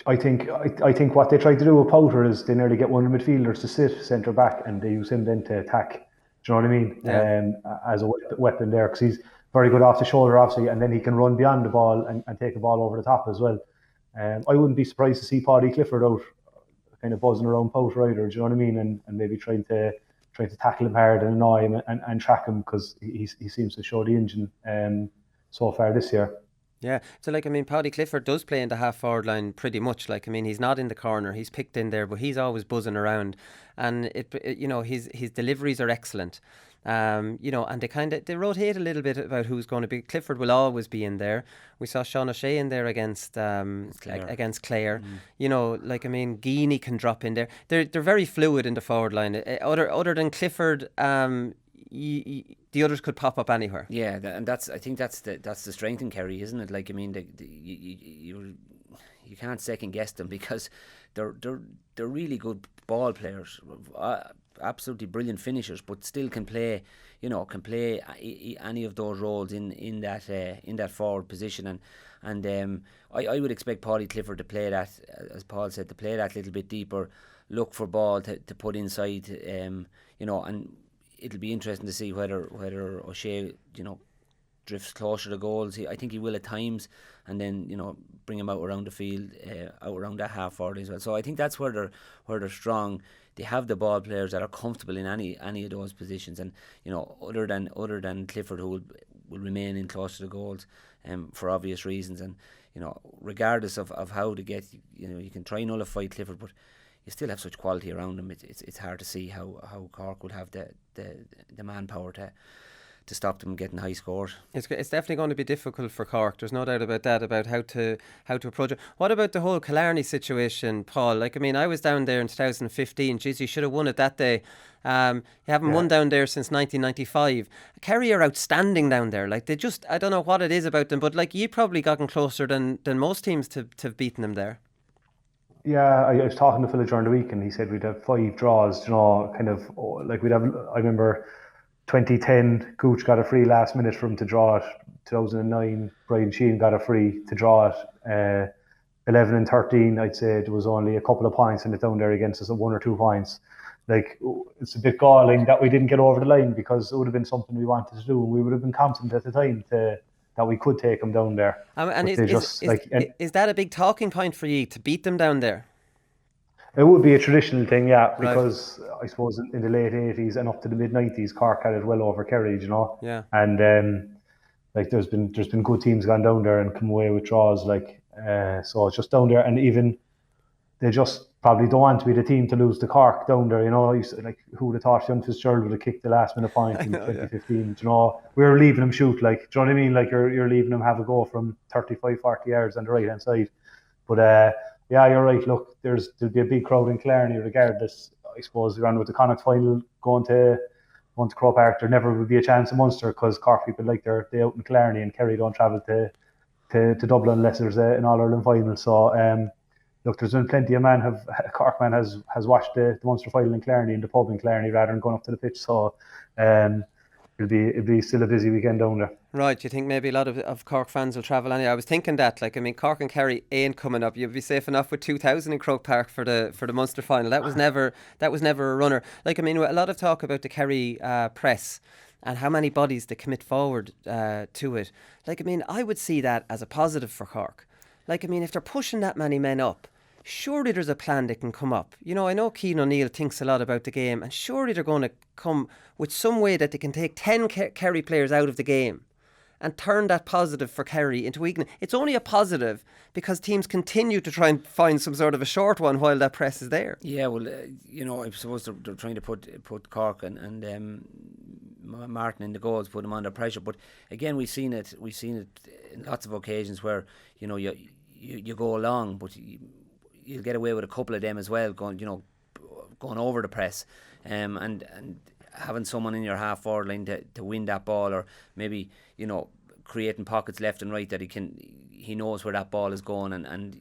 I think what they tried to do with Powder is they nearly get one of the midfielders to sit centre back, and they use him then to attack. Do you know what I mean? Yeah. As a weapon there, because he's very good off the shoulder, obviously, and then he can run beyond the ball and take the ball over the top as well. I wouldn't be surprised to see Paddy Clifford out, kind of buzzing around Powder either. Do you know what I mean? And maybe trying to tackle him hard and annoy him and track him, because he seems to show the engine so far this year. Yeah, so like, I mean, Paddy Clifford does play in the half-forward line pretty much. Like, I mean, he's not in the corner, he's picked in there, but he's always buzzing around, and it you know, his deliveries are excellent. You know, and they rotate a little bit about who's going to be. Clifford will always be in there. We saw Sean O'Shea in there against Clare. You know, like, I mean, Geaney can drop in there. They're very fluid in the forward line. Other than Clifford, the others could pop up anywhere. Yeah, and I think that's the strength in Kerry, isn't it? Like, I mean, you can't second guess them, because they're really good ball players, absolutely brilliant finishers, but still can play any of those roles in that forward position. And I would expect Paddy Clifford to play that, as Paul said, to play that little bit deeper, look for ball to put inside, you know, and it'll be interesting to see whether O'Shea, you know, drifts closer to goals. I think he will at times, and then, you know, bring him out around the field, out around that half forward as well. So I think that's where they're strong. They have the ball players that are comfortable in any of those positions, and, you know, other than Clifford, who will remain in close to the goals, for obvious reasons. And, you know, regardless of how to get, you know, you can try and nullify Clifford, but you still have such quality around him. It's hard to see how Cork would have the manpower to stop them getting high scores. It's definitely going to be difficult for Cork. There's no doubt about that, about how to approach it. What about the whole Killarney situation, Paul? Like, I mean, I was down there in 2015. Geez, you should have won it that day. You haven't won down there since 1995. Kerry are outstanding down there. Like, they just, I don't know what it is about them, but like, you probably gotten closer than most teams to have beaten them there. Yeah, I was talking to Phil during the week, and he said we'd have 5 draws, you know, kind of like we'd have. I remember 2010, Gooch got a free last minute for him to draw it. 2009, Brian Sheehan got a free to draw it. 11 and 13, I'd say there was only a couple of points in it down there against us, 1 or 2 points. like, it's a bit galling that we didn't get over the line, because it would have been something we wanted to do, and we would have been confident at the time that we could take them down there. And But they just is that a big talking point for you to beat them down there? It would be a traditional thing, yeah, Right. because I suppose in the late 80s and up to the mid 90s, Cork had it well over Kerry, Yeah. And like there's been good teams gone down there and come away with draws, like so it's just down there, and even they just probably don't want to be the team to lose to Cork down there. Like, who would have thought Young Fitzgerald would have kicked the last minute point in 2015? We were leaving him shoot, like, do you know what I mean? Like, you're leaving him have a go from 35, 40 yards on the right hand side, but. Yeah, you're right. Look, there'll be a big crowd in Killarney regardless. I suppose around with the Connacht final going to Croke Park, there never would be a chance in Munster, because Cork people like their day out in Killarney, and Kerry don't travel to Dublin unless there's an All-Ireland final. So look, there's been plenty of Cork man has watched the Munster final in Killarney in the pub in Killarney rather than going up to the pitch. So it'll be still a busy weekend down there. Right, you think maybe a lot of Cork fans will travel anyway? I was thinking that, like, I mean, Cork and Kerry ain't coming up. You'll be safe enough with 2,000 in Croke Park for the Munster final. That was never a runner. Like, I mean, a lot of talk about the Kerry press and how many bodies they commit forward to it. Like, I mean, I would see that as a positive for Cork. Like, I mean, if they're pushing that many men up, surely there's a plan that can come up. I know Cian O'Neill thinks a lot about the game, and surely they're going to come with some way that they can take 10 Kerry players out of the game and turn that positive for Kerry into weakness. It's only a positive because teams continue to try and find some sort of a short one while that press is there. Yeah, well, I suppose they're trying to put Cork and Martin in the goals, put them under pressure. But again, we've seen it in lots of occasions where you go along, but you'll get away with a couple of them as well, going over the press, and having someone in your half forward line to win that ball, or maybe creating pockets left and right that he knows where that ball is going, and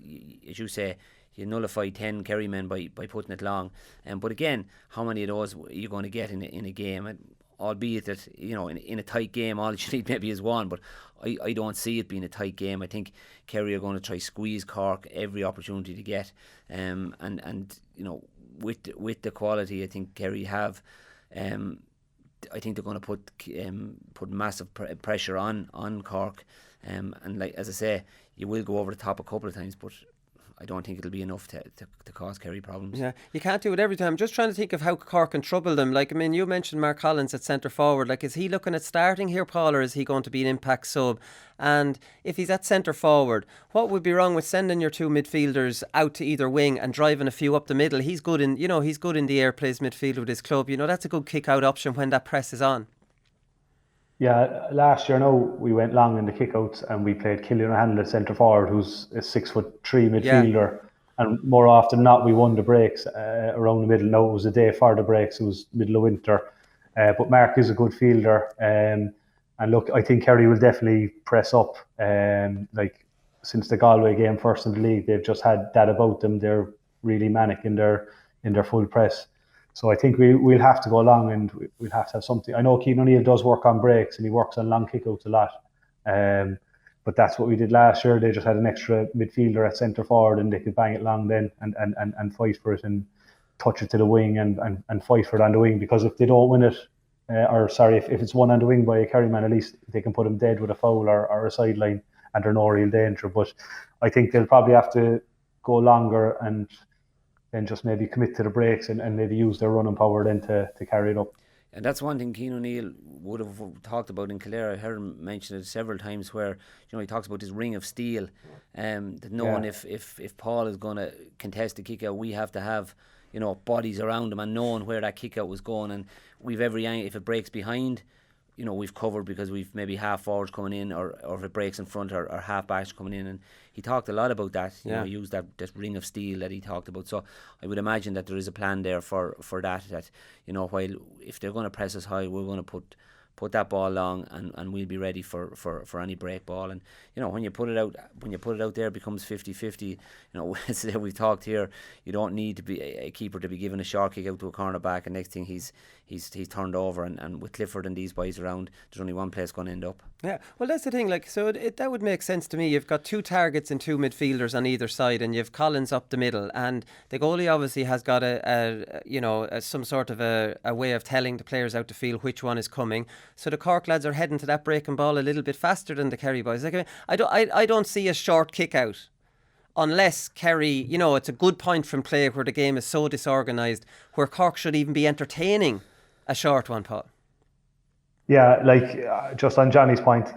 as you say, you nullify 10 Kerry men by putting it long. But again, how many of those are you going to get in a game? And albeit that in a tight game, all you need maybe is one, but I don't see it being a tight game. I think Kerry are going to try squeeze Cork every opportunity to get, and with the quality I think Kerry have, I think they're going to put massive pressure on Cork, and like as I say, you will go over the top a couple of times, but I don't think it'll be enough to cause Kerry problems. Yeah, you can't do it every time. I'm just trying to think of how Cork can trouble them. Like, I mean, you mentioned Mark Collins at centre forward. Like, is he looking at starting here, Paul, or is he going to be an impact sub? And if he's at centre forward, what would be wrong with sending your two midfielders out to either wing and driving a few up the middle? He's good in the air, plays midfield with his club. That's a good kick-out option when that press is on. Yeah, last year, we went long in the kickouts, and we played Killian O'Hanlon at centre forward, who's a 6'3" midfielder. Yeah. And more often than not, we won the breaks around the middle. Now, it was a day for the breaks, it was middle of winter. But Mark is a good fielder. And look, I think Kerry will definitely press up. Like, since the Galway game, first in the league, they've just had that about them. They're really manic in their full press. So I think we'll have to go along, and we'll have to have something. I know Cian O'Neill does work on breaks, and he works on long kickouts a lot. But that's what we did last year. They just had an extra midfielder at centre forward, and they could bang it long then and fight for it and touch it to the wing and fight for it on the wing. Because if they don't win it, if it's won on the wing by a Kerry man, at least they can put him dead with a foul or a sideline, and they're no real danger. But I think they'll probably have to go longer and then just maybe commit to the breaks and maybe use their running power then to carry it up. And that's one thing Cian O'Neill would have talked about in Kildare. I heard him mention it several times, where he talks about this ring of steel, that knowing if Paul is going to contest the kick out, we have to have bodies around him, and knowing where that kick out was going, and we've every angle. If it breaks behind, we've covered because we've maybe half forwards coming in, or if it breaks in front, or half backs coming in. And he talked a lot about that. He used that ring of steel that he talked about. So I would imagine that there is a plan there for that. That while if they're going to press us high, we're going to put put that ball long, and we'll be ready for any break ball. And when you put it out there, it becomes 50-50. As we've talked here, you don't need to be a keeper to be given a short kick out to a cornerback, and next thing he's turned over. And with Clifford and these boys around, there's only one place going to end up. Yeah, well, that's the thing. That would make sense to me. You've got 2 targets and 2 midfielders on either side, and you've Collins up the middle, and the goalie obviously has got some sort of a way of telling the players out to feel which one is coming. So the Cork lads are heading to that breaking ball a little bit faster than the Kerry boys. I don't see a short kick out. Unless Kerry, it's a good point from play where the game is so disorganised, where Cork should even be entertaining a short one, Paul. Yeah, just on Johnny's point,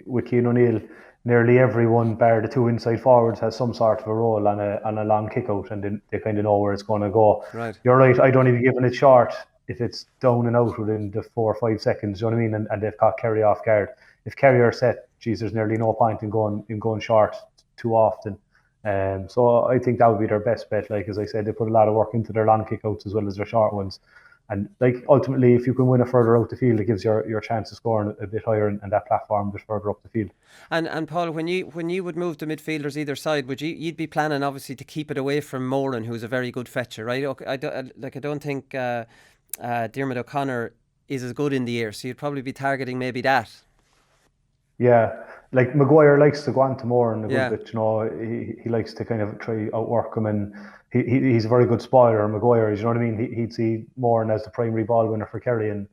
with Cian O'Neill, nearly everyone, bar the 2 inside forwards, has some sort of a role on a long kick out, and they kind of know where it's going to go. Right. You're right, I don't even give it short if it's down and out within the 4 or 5 seconds, you know what I mean? And they've caught Kerry off guard. If Kerry are set, there's nearly no point in going short too often. So I think that would be their best bet. As I said, they put a lot of work into their long kick outs as well as their short ones. And ultimately, if you can win it further out the field, it gives your chance of scoring a bit higher and that platform a bit further up the field. And Paul, when you would move the midfielders either side, you'd be planning obviously to keep it away from Moran, who's a very good fetcher, right? I don't think Diarmuid O'Connor is as good in the air, so you'd probably be targeting maybe that. Yeah, Maguire likes to go on to Moran a good bit. He likes to kind of try outwork him, and he's a very good spoiler. Maguire, you know what I mean? He'd see Moran as the primary ball winner for Kerry and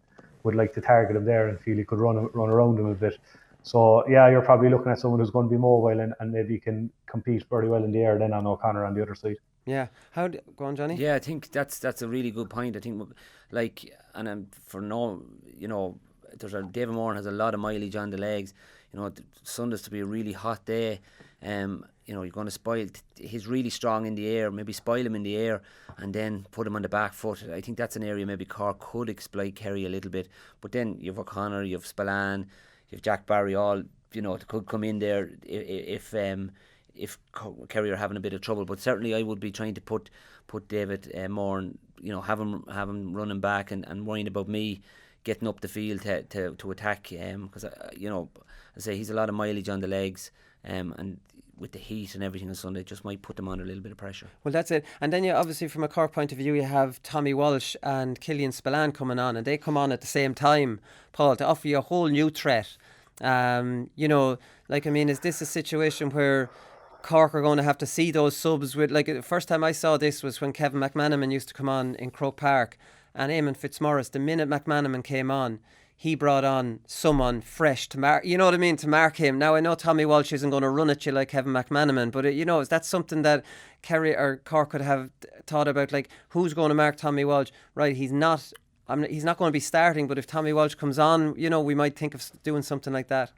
would like to target him there and feel he could run around him a bit. So yeah, you're probably looking at someone who's going to be mobile and maybe can compete very well in the air then on O'Connor on the other side. Yeah, go on, Johnny? Yeah, I think that's a really good point. I think David Moran has a lot of mileage on the legs. Sunday's to be a really hot day. You're going to spoil. He's really strong in the air. Maybe spoil him in the air and then put him on the back foot. I think that's an area maybe Cork could exploit Kerry a little bit. But then you've O'Connor, you've Spillane, you've Jack Barry, all could come in there if Kerry are having a bit of trouble. But certainly I would be trying to put David Moran, have him running back and worrying about me getting up the field to attack, because I say he's a lot of mileage on the legs, and with the heat and everything on Sunday, it just might put them under a little bit of pressure. Well, that's it. And then obviously from a Cork point of view, you have Tommy Walsh and Killian Spillane coming on, and they come on at the same time, Paul, to offer you a whole new threat. Is this a situation where Cork are going to have to see those subs with, the first time I saw this was when Kevin McManaman used to come on in Croke Park, and Eamon Fitzmaurice, the minute McManaman came on, he brought on someone fresh to mark, to mark him. Now, I know Tommy Walsh isn't going to run at you like Kevin McManaman, but, is that something that Kerry or Cork could have thought about, who's going to mark Tommy Walsh? Right, he's not going to be starting, but if Tommy Walsh comes on, we might think of doing something like that.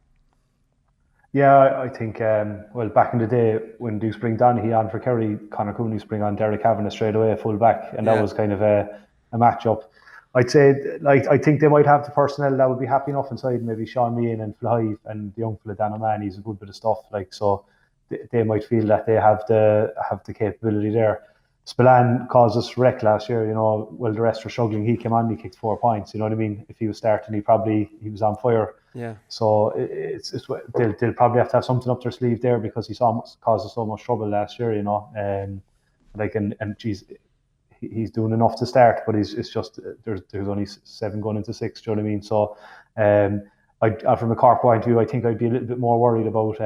Yeah, I think, back in the day, when Dukes bring Donaghy on for Kerry, Conor Cooney used to bring on Derek Kavanagh straight away, full back, and that was kind of a match-up. I'd say, I think they might have the personnel that would be happy enough inside. Maybe Sean Meehan and Flahive and the young fella Dan O'Mahony's a good bit of stuff. So they might feel that they have the capability there. Spillane caused us wreck last year. While the rest were struggling, he came on, he kicked 4 points. You know what I mean? If he was starting, he was on fire. Yeah. So they'll probably have to have something up their sleeve there, because he caused us so much trouble last year. He's doing enough to start, but it's just there's only 7 going into 6. Do you know what I mean? So, from a Cork point of view, I think I'd be a little bit more worried about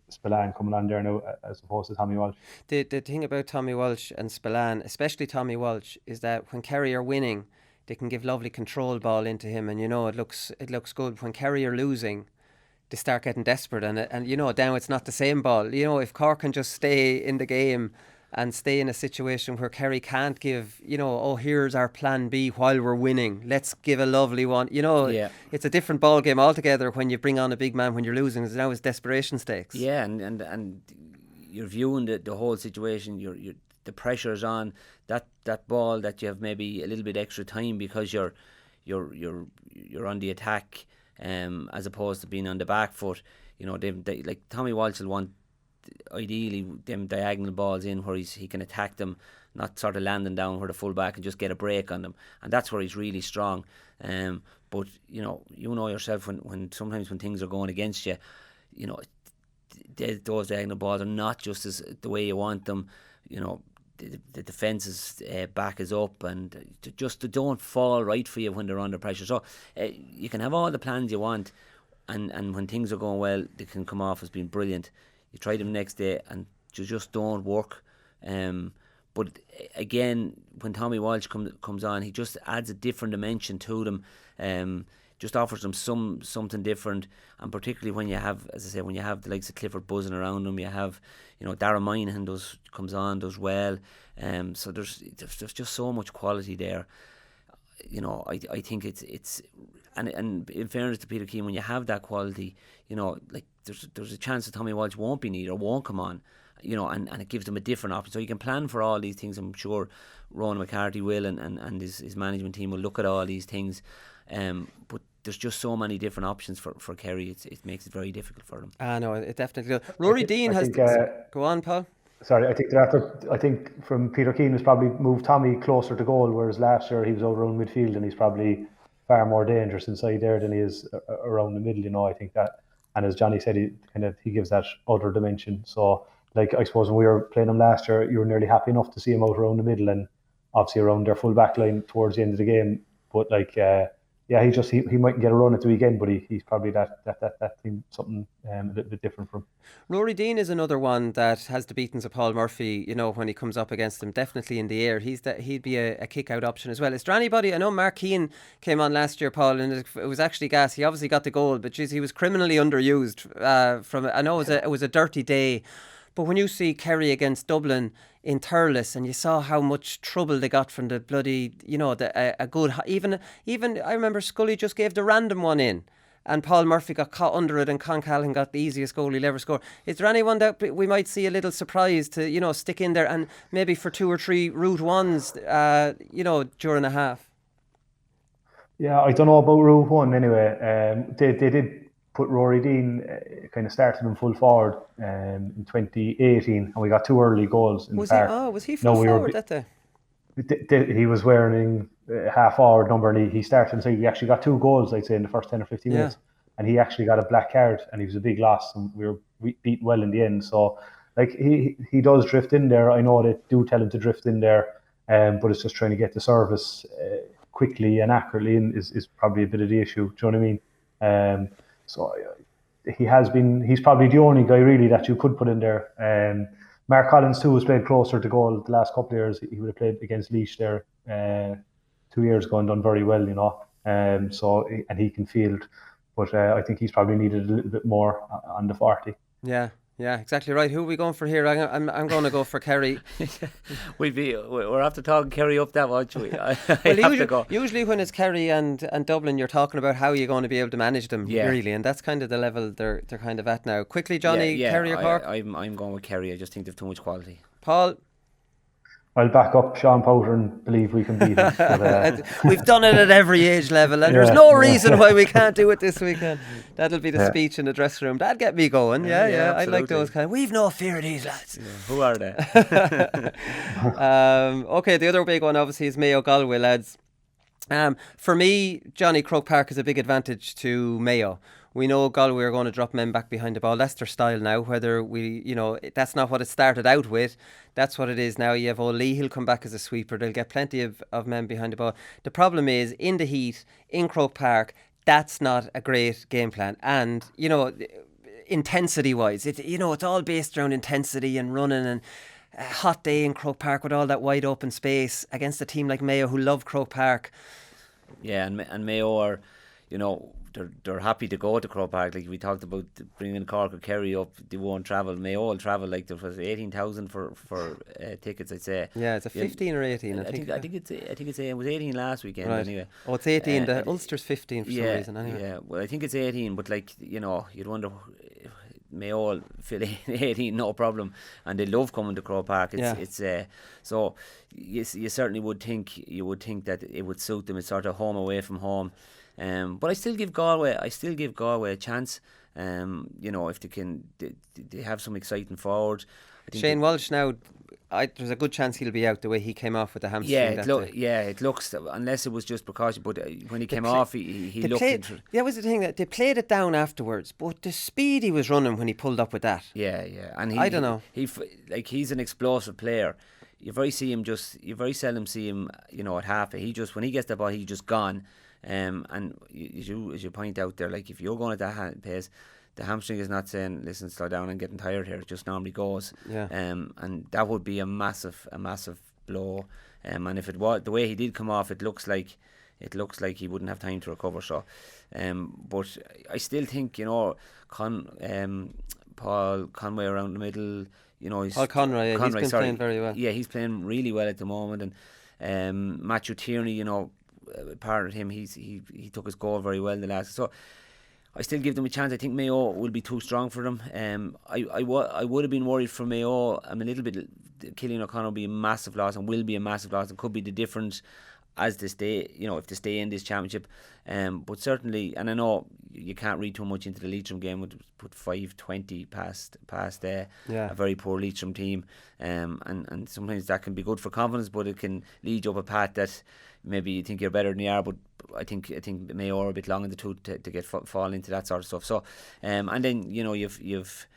Spillane coming on there now as opposed to Tommy Walsh. The thing about Tommy Walsh and Spillane, especially Tommy Walsh, is that when Kerry are winning, they can give lovely control ball into him, and it looks good. When Kerry are losing, they start getting desperate, and now it's not the same ball. If Cork can just stay in the game and stay in a situation where Kerry can't give, here's our plan B while we're winning, let's give a lovely one. It's a different ball game altogether when you bring on a big man when you're losing. Now it's desperation stakes. Yeah, and you're viewing the whole situation. The pressure's on that ball that you have maybe a little bit extra time because you're on the attack, as opposed to being on the back foot. They like Tommy Walsh will want ideally them diagonal balls in where he can attack them, not sort of landing down where the full back and just get a break on them, and that's where he's really strong. But you know yourself when sometimes when things are going against you, you know, those diagonal balls are not just as the way you want them. You know, the defence's back is up, and they don't fall right for you when they're under pressure. So you can have all the plans you want, and when things are going well, they can come off as being brilliant. You try them next day, and they just don't work. But again, when Tommy Walsh comes on, he just adds a different dimension to them. Just offers them something different, and particularly when you have, as I say, when you have the likes of Clifford buzzing around them, you have, you know, Darragh Moynihan does well. So there's just so much quality there. You know, I think it's and in fairness to Peter Keane, when you have that quality, you know, like there's a chance that Tommy Walsh won't be needed or won't come on. You know, and it gives them a different option. So you can plan for all these things. I'm sure Ronan McCarthy will, and his management team will look at all these things. But there's just so many different options for Kerry. It makes it very difficult for them. No, it definitely does. Rory Dean has... Go on, Paul. Sorry, I think from Peter Keane has probably moved Tommy closer to goal, whereas last year he was over around midfield, and he's probably far more dangerous inside there than he is around the middle. You know, I think that, and as Johnny said, he gives that other dimension. So, like, I suppose when we were playing him last year, you were nearly happy enough to see him out around the middle and obviously around their full back line towards the end of the game. But like, he might get a run at the weekend, but he's probably that thing, something a little bit different from him. Rory Dean is another one that has the beatings of Paul Murphy, you know, when he comes up against him, definitely in the air. He'd be a kick-out option as well. Is there anybody, I know Mark Keane came on last year, Paul, and it was actually gas. He obviously got the goal, but geez, he was criminally underused. I know it was a dirty day, but when you see Kerry against Dublin in Thurles, and you saw how much trouble they got from the bloody, you know, a good, even I remember Scully just gave the random one in, and Paul Murphy got caught under it, and Con Callan got the easiest goal he'll ever score. Is there anyone that we might see a little surprise to, you know, stick in there, and maybe for 2 or 3 route ones, you know, during a half? Yeah, I don't know about route one anyway. They did put Rory Dean, kind of started him full forward in 2018, and we got 2 early goals in the park. Was he full forward that day? He was wearing a half forward number, and he started inside. We actually got 2 goals, I'd say, in the first 10 or 15 minutes, and he actually got a black card, and he was a big loss, and we were beaten well in the end. So, like, he does drift in there. I know they do tell him to drift in there, but it's just trying to get the service quickly and accurately is probably a bit of the issue. Do you know what I mean? So he's probably the only guy really that you could put in there. Mark Collins too has played closer to goal the last couple of years. He would have played against Laois there 2 years ago and done very well, you know. And he can field, but I think he's probably needed a little bit more on the 40. Yeah, exactly right. Who are we going for here? I'm going to go for Kerry. We're after talking Kerry up that much. Usually when it's Kerry and Dublin, you're talking about how you're going to be able to manage them, really, and that's kind of the level they're kind of at now. Quickly, Johnny, Kerry or Cork? I'm going with Kerry. I just think they've too much quality. Paul? I'll back up Sean Powter and believe we can beat him. But, we've done it at every age level, and there's no reason why we can't do it this weekend. That'll be the speech in the dressing room. That'd get me going. Yeah, I like those kind. We've no fear of these lads. Yeah. Who are they? Okay, the other big one obviously is Mayo Galway, lads. For me, Johnny, Croke Park is a big advantage to Mayo. We know Galway are going to drop men back behind the ball. That's their style now. Whether that's not what it started out with. That's what it is now. You have O'Lee, he'll come back as a sweeper. They'll get plenty of men behind the ball. The problem is, in the heat, in Croke Park, that's not a great game plan. And, you know, intensity-wise, it's all based around intensity and running, and a hot day in Croke Park with all that wide open space against a team like Mayo who love Croke Park. Yeah, and Mayo are, you know, they're happy to go to Croke Park. Like we talked about bringing Cork or Kerry up, they won't travel. Mayo will travel. Like there was 18,000 for tickets, I'd say. Yeah, it's a 15 or 18. I think it was 18 last weekend. Right. Anyway. Oh, it's 18. The Ulster's 15 for some reason. Anyway. Yeah, well, I think it's 18, but like, you know, you'd wonder. Mayo will fill 18, no problem, and they love coming to Croke Park. So you certainly would think that it would suit them. It's sort of home away from home. But I still give Galway a chance. If they have some exciting forwards. Shane Walsh now, there's a good chance he'll be out the way he came off with the hamstring. It looks, unless it was just precaution, but when he came off, he looked into it. That was the thing, that they played it down afterwards, but the speed he was running when he pulled up with that. Yeah, and I don't know. He's an explosive player. You very seldom see him, at half. When he gets the ball, he's just gone. And as you point out there, like if you're going at that pace, the hamstring is not saying, listen, slow down, I'm getting tired here. It just normally goes. Yeah. And that would be a massive blow. And if it was the way he did come off, it looks like he wouldn't have time to recover. So, but I still think Paul Conway around the middle. Paul Conroy, he's been playing very well. Yeah, he's playing really well at the moment. And Matthew Tierney, part of him, he took his goal very well in the last. So I still give them a chance. I think Mayo will be too strong for them. I would have been worried for Mayo. I'm a little bit. Killian O'Connor will be a massive loss and will be a massive loss. It could be the difference as they stay, if they stay in this championship. But certainly, and I know you can't read too much into the Leitrim game. Would put 5-20 past a very poor Leitrim team. And sometimes that can be good for confidence, but it can lead you up a path that maybe you think you're better than you are. But I think Mayo are a bit long in the tooth to fall into that sort of stuff. So, and then you've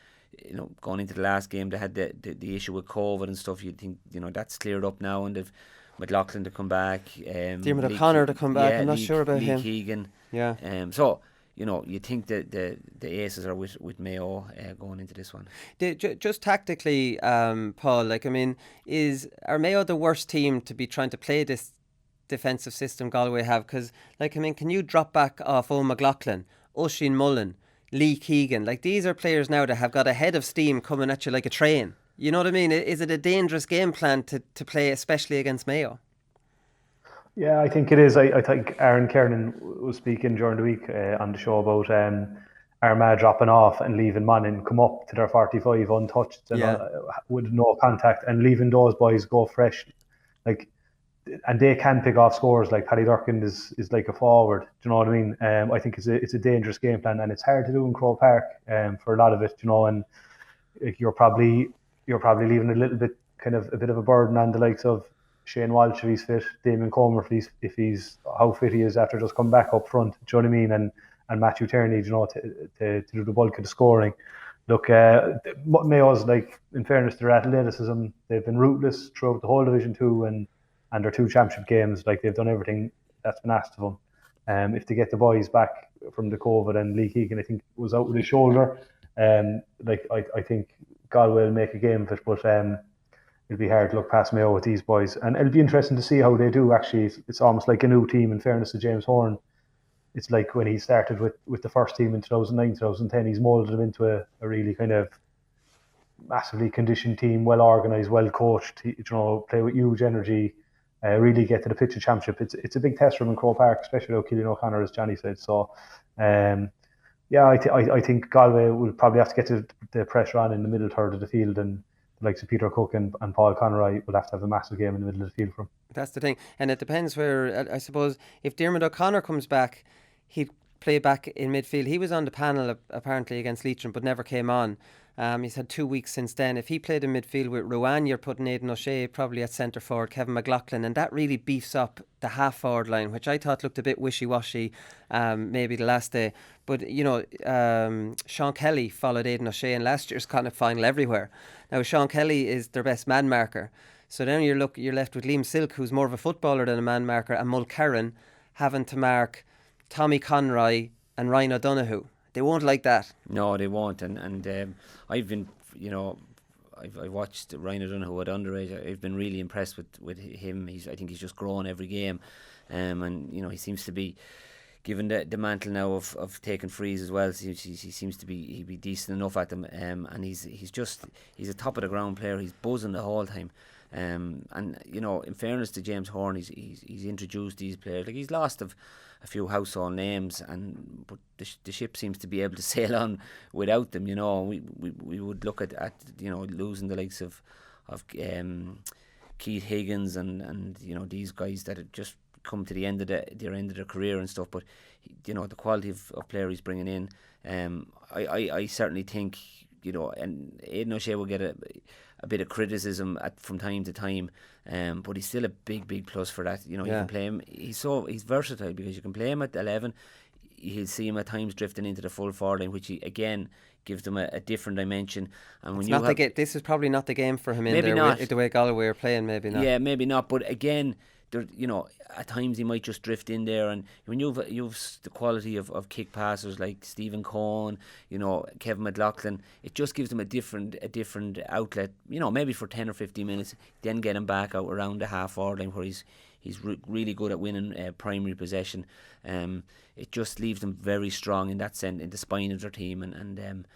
going into the last game, they had the issue with COVID and stuff. You think that's cleared up now, and they've McLaughlin to come back, Diarmuid O'Connor to come back. I'm not sure about him. Keegan. Yeah. So you think that the aces are with Mayo going into this one. Just tactically, Paul. Are Mayo the worst team to be trying to play this defensive system Galway have? Because can you drop back off McLaughlin, Oisin Mullen, Lee Keegan? These are players now that have got a head of steam coming at you like a train. You know what I mean? Is it a dangerous game plan to play, especially against Mayo? Yeah, I think it is. I think Aaron Kernan was speaking during the week on the show about Armagh dropping off and leaving Monaghan come up to their 45 untouched and with no contact, and leaving those boys go fresh. And they can pick off scores. Like Paddy Durkin is like a forward. Do you know what I mean? I think it's a dangerous game plan, and it's hard to do in Croke Park for a lot of it. And you're probably leaving a little bit, kind of a bit of a burden on the likes of Shane Walsh if he's fit, Damien Comer if he's how fit he is after just come back up front. Do you know what I mean? And Matthew Tierney, to do the bulk of the scoring. Look, Mayo's, in fairness to their athleticism, they've been ruthless throughout the whole Division 2 and their 2 championship games. They've done everything that's been asked of them. If they get the boys back from the COVID, and Lee Keegan, I think, was out with his shoulder, I think Galway will make a game of it, but it'll be hard to look past Mayo with these boys, and it'll be interesting to see how they do. Actually, it's almost like a new team. In fairness to James Horn, it's like when he started with the first team in 2009, 2010, he's moulded them into a really kind of massively conditioned team, well organised, well coached. Play with huge energy, really get to the pitch of championship. It's a big test for him in Croke Park, especially with Killian O'Connor, as Johnny said. So. I think Galway will probably have to get the pressure on in the middle third of the field, and the likes of Peter Cook and Paul Conroy will have to have a massive game in the middle of the field for him. That's the thing, and it depends where. I suppose if Diarmuid O'Connor comes back, he'd play back in midfield. He was on the panel apparently against Leitrim, but never came on. He's had 2 weeks since then. If he played in midfield with Ruan, you're putting Aidan O'Shea probably at centre forward, Kevin McLaughlin, and that really beefs up the half forward line, which I thought looked a bit wishy-washy maybe the last day. But Sean Kelly followed Aidan O'Shea in last year's Connacht final everywhere. Now Sean Kelly is their best man marker, so then you're left with Liam Silk, who's more of a footballer than a man marker, and Mulcairn having to mark Tommy Conroy and Ryan O'Donoghue. They won't like that. No, they won't. And I've been, I watched Ryan O'Donoghue at underage. I've been really impressed with him. I think he's just growing every game, and he seems to be given the mantle now of taking frees as well. So he seems to be decent enough at them, and he's a top of the ground player. He's buzzing the whole time. And in fairness to James Horn, he's introduced these players. He's lost a few household names, but the ship seems to be able to sail on without them. We would look at losing the likes of Keith Higgins and these guys that are just come to the end of their career and stuff. But you know, the quality of player he's bringing in, I certainly think, you know, and Aidan O'Shea will get a bit of criticism from time to time, but he's still a big plus for that. You know, you can play him. He's versatile, because you can play him at 11. You'll see him at times drifting into the full forward line, which he, again, gives them a different dimension. And when this is probably not the game for him in maybe there, not. The way Galway are playing, maybe not. Yeah, maybe not. But again, you know, at times he might just drift in there, and when you've the quality of kick passers like Stephen Cohn, you know, Kevin McLaughlin, it just gives them a different outlet. You know, maybe for 10 or 15 minutes, then get him back out around the half forward line where he's really good at winning primary possession. It just leaves them very strong in that sense, in the spine of their team, and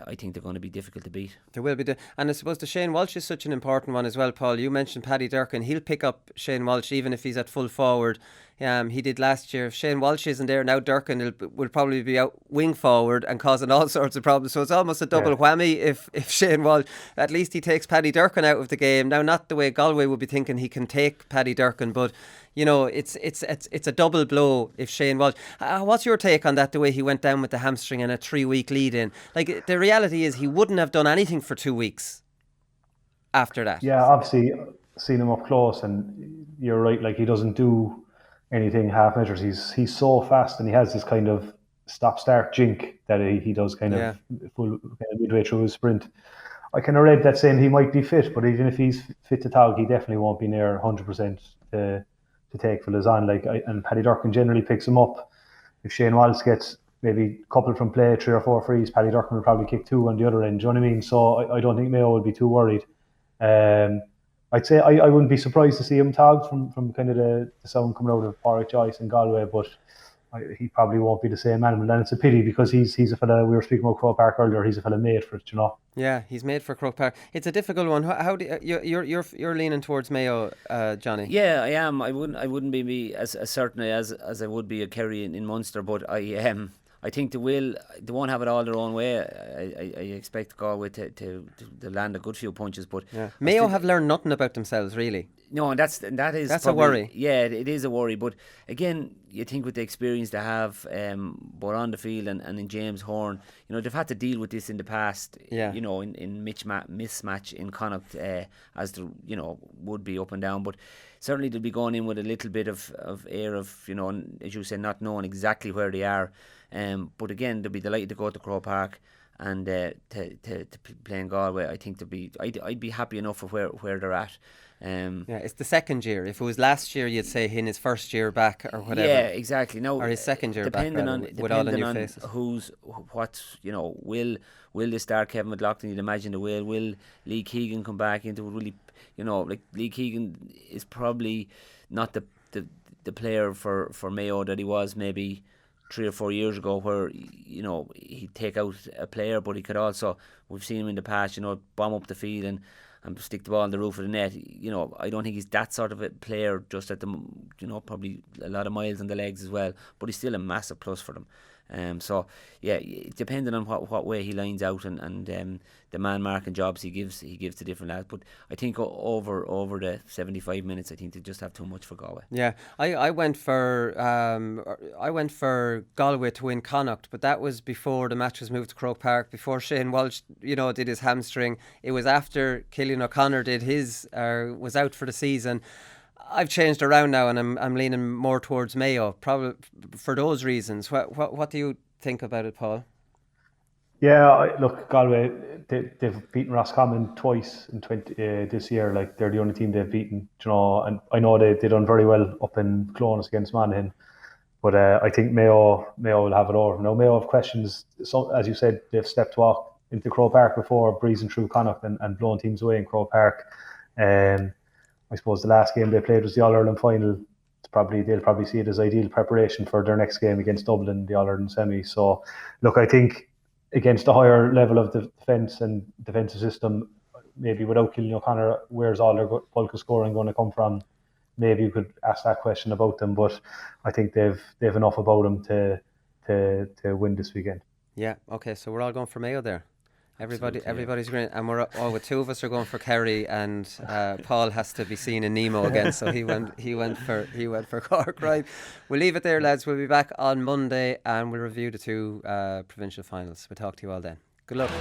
I think they're going to be difficult to beat. There will be, and I suppose the Shane Walsh is such an important one as well, Paul. You mentioned Paddy Durcan. He'll pick up Shane Walsh even if he's at full forward. He did last year. If Shane Walsh isn't there, now Durcan will probably be out wing forward and causing all sorts of problems. So it's almost a double whammy if Shane Walsh, at least he takes Paddy Durcan out of the game. Now, not the way Galway would be thinking he can take Paddy Durcan, but you know, it's a double blow if Shane Walsh. What's your take on that, the way he went down with the hamstring and a 3-week lead in? Like, the reality is he wouldn't have done anything for 2 weeks after that. Yeah, obviously seen him up close, and you're right, like, he doesn't do anything half measures. He's so fast, and he has this kind of stop-start jink that he does kind of midway through his sprint. I kind of read that saying he might be fit, but even if he's fit to tog, he definitely won't be near 100% to take for Lausanne. And Paddy Durcan generally picks him up. If Shane Walsh gets maybe coupled from play, 3 or 4 frees, Paddy Durcan will probably kick 2 on the other end. Do you know what I mean? So I don't think Mayo would be too worried. I'd say I wouldn't be surprised to see him tagged from kind of the sound coming out of Pádraig Joyce and Galway, but he probably won't be the same animal, and it's a pity because he's a fella. We were speaking about Croke Park earlier. He's a fella made for it, you know. Yeah, he's made for Croke Park. It's a difficult one. How do you're leaning towards Mayo, Johnny? Yeah, I am. I wouldn't be as certain as I would be a Kerry in Munster, but I think they won't have it all their own way. I expect Galway to land a good few punches, but Mayo have learned nothing about themselves, really. No, and that's probably a worry. Yeah, it is a worry. But again, you think with the experience they have, both on the field and in James Horn, you know, they've had to deal with this in the past. Yeah. You know, in mismatch in Connacht, as the, you know, would be up and down. But certainly they'll be going in with a little bit of air of, you know, as you said, not knowing exactly where they are. But again, they'll be delighted to go to Croke Park and to play in Galway. I think I'd be happy enough with where they're at. It's the second year. If it was last year, you'd say in his first year back or whatever. Yeah, exactly. No, or his second year back, with all the new faces. What's, you know, will they start Kevin McLaughlin? You'd imagine they will. Will Lee Keegan come back into it? Really, you know, like Lee Keegan is probably not the player for Mayo that he was maybe 3 or 4 years ago, where, you know, he'd take out a player, but he could also, we've seen him in the past, you know, bomb up the field and stick the ball on the roof of the net. You know, I don't think he's that sort of a player, just at the, you know, probably a lot of miles on the legs as well, but he's still a massive plus for them. So yeah, depending on what way he lines out and the man marking jobs he gives to different lads. But I think over the 75 minutes, I think they just have too much for Galway. Yeah, I went for Galway to win Connacht, but that was before the match was moved to Croke Park, before Shane Walsh, you know, did his hamstring. It was after Cillian O'Connor was out for the season. I've changed around now, and I'm leaning more towards Mayo, probably for those reasons. What do you think about it, Paul? Yeah, look, Galway, they've beaten Roscommon twice in this year. Like, they're the only team they've beaten, you know. And I know they done very well up in Clones against Monaghan, but I think Mayo will have it over. Now, Mayo have questions. So, as you said, they've stepped walk into Croke Park before, breezing through Connacht and blowing teams away in Croke Park. I suppose the last game they played was the All-Ireland final. They'll probably see it as ideal preparation for their next game against Dublin, the All-Ireland semi. So, look, I think against a higher level of defence and defensive system, maybe without Cillian O'Connor, where's all their bulk of scoring going to come from? Maybe you could ask that question about them, but I think they've enough about them to win this weekend. Yeah, okay, so we're all going for Mayo there. Everybody's agreeing, and we're with two of us are going for Kerry, and Paul has to be seen in Nemo again, so he went for Cork. Right, we'll leave it there, lads. We'll be back on Monday, and we'll review the two provincial finals. We'll talk to you all then. Good luck.